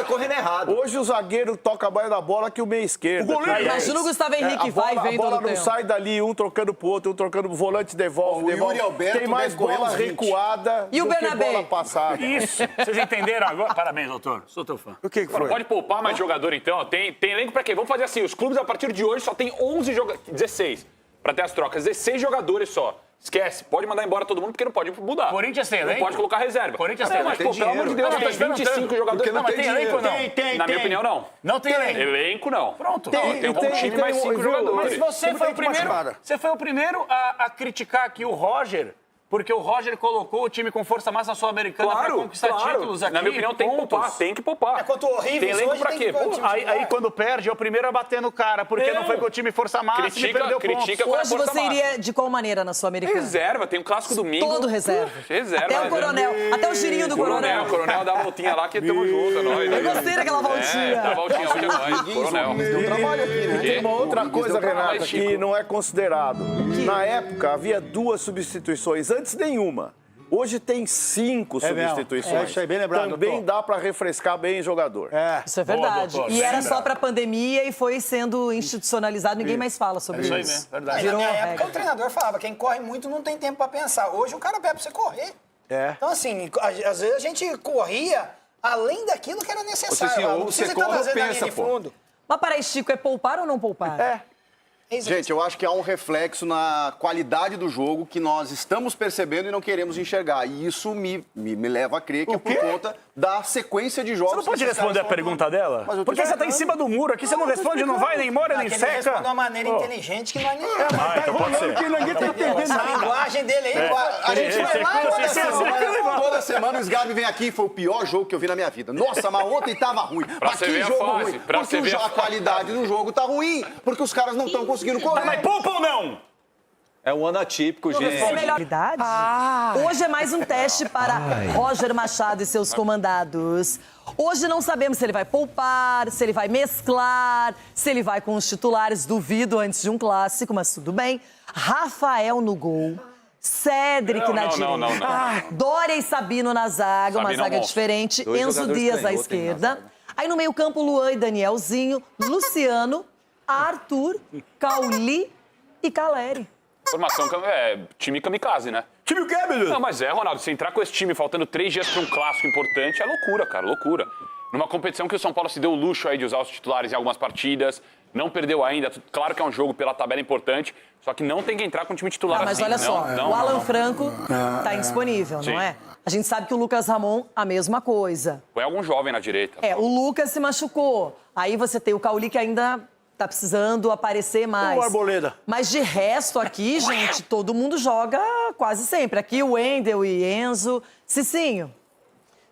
correndo errado. Hoje o zagueiro toca a banha da bola que o meia esquerda. Imagina o Gustavo Henrique vai vendo a bola não sai dali, um trocando pro outro, um trocando pro volante, devolve. Yuri Alberto tem mais bola recuada e o do que bola passada. Isso. Vocês entenderam agora? Parabéns, doutor. Sou teu fã. O que foi? Pode poupar mais jogador, então. Tem elenco pra quê? Vamos fazer assim, os clubes a partir de hoje só tem 11 jogadores, 16, pra ter as trocas, 16 jogadores só. Esquece, pode mandar embora todo mundo porque não pode mudar. Corinthians tem elenco? Não pode colocar reserva. Corinthians tem elenco. Mas, pelo amor de Deus, tem 25 jogadores. Não, mas tem elenco ou não? Na minha opinião, não. Não tem elenco? Elenco, não. Pronto. Tem um bom time, mais 5 jogadores. Mas você foi o primeiro a criticar aqui o Roger, porque o Roger colocou o time com força máxima sul-americana para conquistar títulos aqui. Na minha opinião, tem que poupar. Tem que poupar. É quanto horrível. Tem elenco pra quê? Aí quando perde, é o primeiro a bater no cara, porque não foi com o time força máxima e perdeu pontos. Hoje você iria de qual maneira na Sul-Americana? Reserva, tem o clássico domingo. Todo reserva. Reserva. Até o coronel, até o girinho do coronel. O coronel dá a voltinha lá que tamo junto, é nóis. Eu gostei daquela voltinha. Dá a voltinha hoje, é nóis. Coronel. Deu trabalho aqui, né? Tem uma outra coisa, Renata, que não é considerado. Na época, havia 2 substituições, antes nenhuma. Hoje tem 5 substituições. Isso aí, bem lembrado, também dá para refrescar bem o jogador. Isso é verdade. Boa, doutor, e era só para pandemia e foi sendo institucionalizado. Ninguém mais fala sobre isso. Isso aí mesmo, verdade. Na minha época, o treinador falava, quem corre muito não tem tempo para pensar. Hoje o cara pede para você correr. Então, assim, às vezes a gente corria além daquilo que era necessário. Ou você corre ou pensa, pô. Mas para Chico, é poupar ou não poupar? Gente, eu acho que há um reflexo na qualidade do jogo que nós estamos percebendo e não queremos enxergar. E isso me leva a crer que é por conta da sequência de jogos. Você não pode responder a pergunta dela? Porque você tá em cima do muro aqui, você não responde, não vai nem embora, nem seca. Ele responde de uma maneira inteligente que nós nem... Então pode ser. Ninguém tá entendendo Essa linguagem dele aí, A gente vai lá toda semana o Sgarbi vem aqui, foi o pior jogo que eu vi na minha vida. Nossa, mas ontem tava ruim. Mas que jogo ruim? Porque a qualidade do jogo tá ruim, porque os caras não estão conseguindo correr. Mas poupa ou não? É um ano atípico, gente. Hoje é mais um teste para Roger Machado e seus comandados. Hoje não sabemos se ele vai poupar, se ele vai mesclar, se ele vai com os titulares. Duvido antes de um clássico, mas tudo bem. Rafael no gol. Cédric na direita. Não. Dória e Sabino na zaga, uma zaga diferente. Enzo Dias à esquerda. Aí no meio-campo, Luan e Danielzinho, Luciano, Arthur, Cauli e Caleri. Formação time kamikaze, né? Time o quê, meu? Não, mas Ronaldo, se entrar com esse time faltando 3 dias para um clássico importante, é loucura, cara, loucura. Numa competição que o São Paulo se deu o luxo aí de usar os titulares em algumas partidas, não perdeu ainda, claro que é um jogo pela tabela importante, só que não tem que entrar com o time titular mas assim. olha só, o Alan Franco tá indisponível, Sim. não é? A gente sabe que o Lucas Ramon, a mesma coisa. Põe algum jovem na direita. O Lucas se machucou. Aí você tem o Cauli que ainda tá precisando aparecer mais. O Arboleda. Mas de resto aqui, gente, todo mundo joga quase sempre. Aqui o Wendel e Enzo. Cicinho.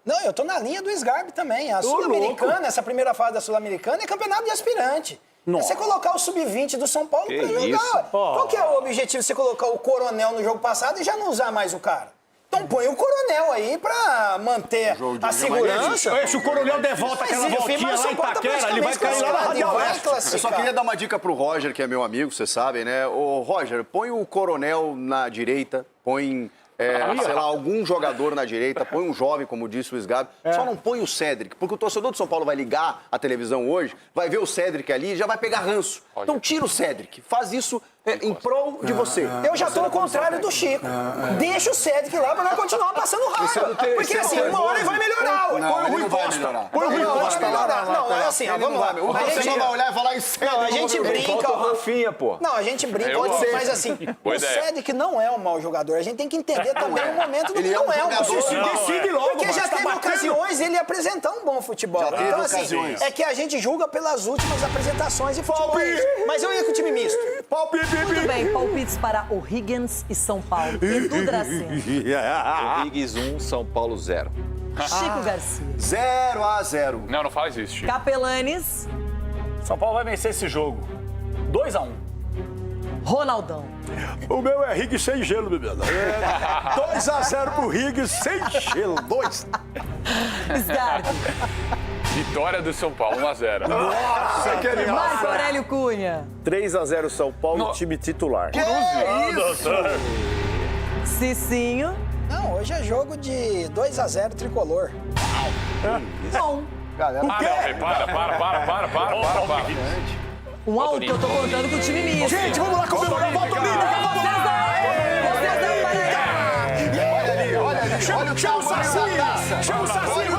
Não, eu tô na linha do Sgarbi também. A Sul-Americana, essa primeira fase da Sul-Americana é campeonato de aspirante. Nossa. É você colocar o Sub-20 do São Paulo pra jogar. isso? Qual que é o objetivo de você colocar o Coronel no jogo passado e já não usar mais o cara? Então põe o Coronel aí pra manter a segurança. Se o Coronel der volta aquela voltinha lá em Itaquera, ele vai cair lá na Radial Oeste. Eu só queria dar uma dica pro Roger, que é meu amigo, vocês sabem, né? Ô, Roger, põe o Coronel na direita, põe... sei lá, algum jogador na direita, põe um jovem, como disse o Sgarbi, só não põe o Cédric, porque o torcedor do São Paulo vai ligar a televisão hoje, vai ver o Cédric ali e já vai pegar ranço. Então tira o Cédric, faz isso em prol de você. Eu já tô ao contrário do Chico. Deixa o Cédric lá pra nós continuar passando raiva. Porque assim, uma hora ele vai melhorar. Põe o Rui Costa. Põe o Rui Costa lá. Não, é assim, vamos lá. O torcedor vai olhar e falar em Cédric. Não, a gente brinca. o Rafinha, pô. Não, a gente brinca, mas assim, o Cédric não é um mau jogador. A gente tem que entender também o momento do que não é um mau jogador. Decide logo, porque já teve ocasiões ele apresentar um bom futebol. Então, assim, é que a gente julga pelas últimas apresentações e futebol. Mas eu ia com o time misto. Muito bem, palpites para O'Higgins e São Paulo. Edu Dracena. O'Higgins 1, São Paulo 0. Chico Garcia. 0-0. Não faz isso, Chico. Capelanes. São Paulo vai vencer esse jogo. 2-1. Ronaldão. O meu é Higgs sem gelo, bebê. 2-0 pro Higgs sem gelo. 2. Sgarbi. Vitória do São Paulo, 1-0. Nossa, que animal. Marco Aurélio Cunha. 3-0 São Paulo, time titular. Que isso? Cicinho. Não, hoje é jogo de 2-0 tricolor. Bom. Para. 1-1, que eu tô contando com o time misto. Gente, vamos lá comemorar. Volta Olha ali. Chama o Saci. Chama o Saci.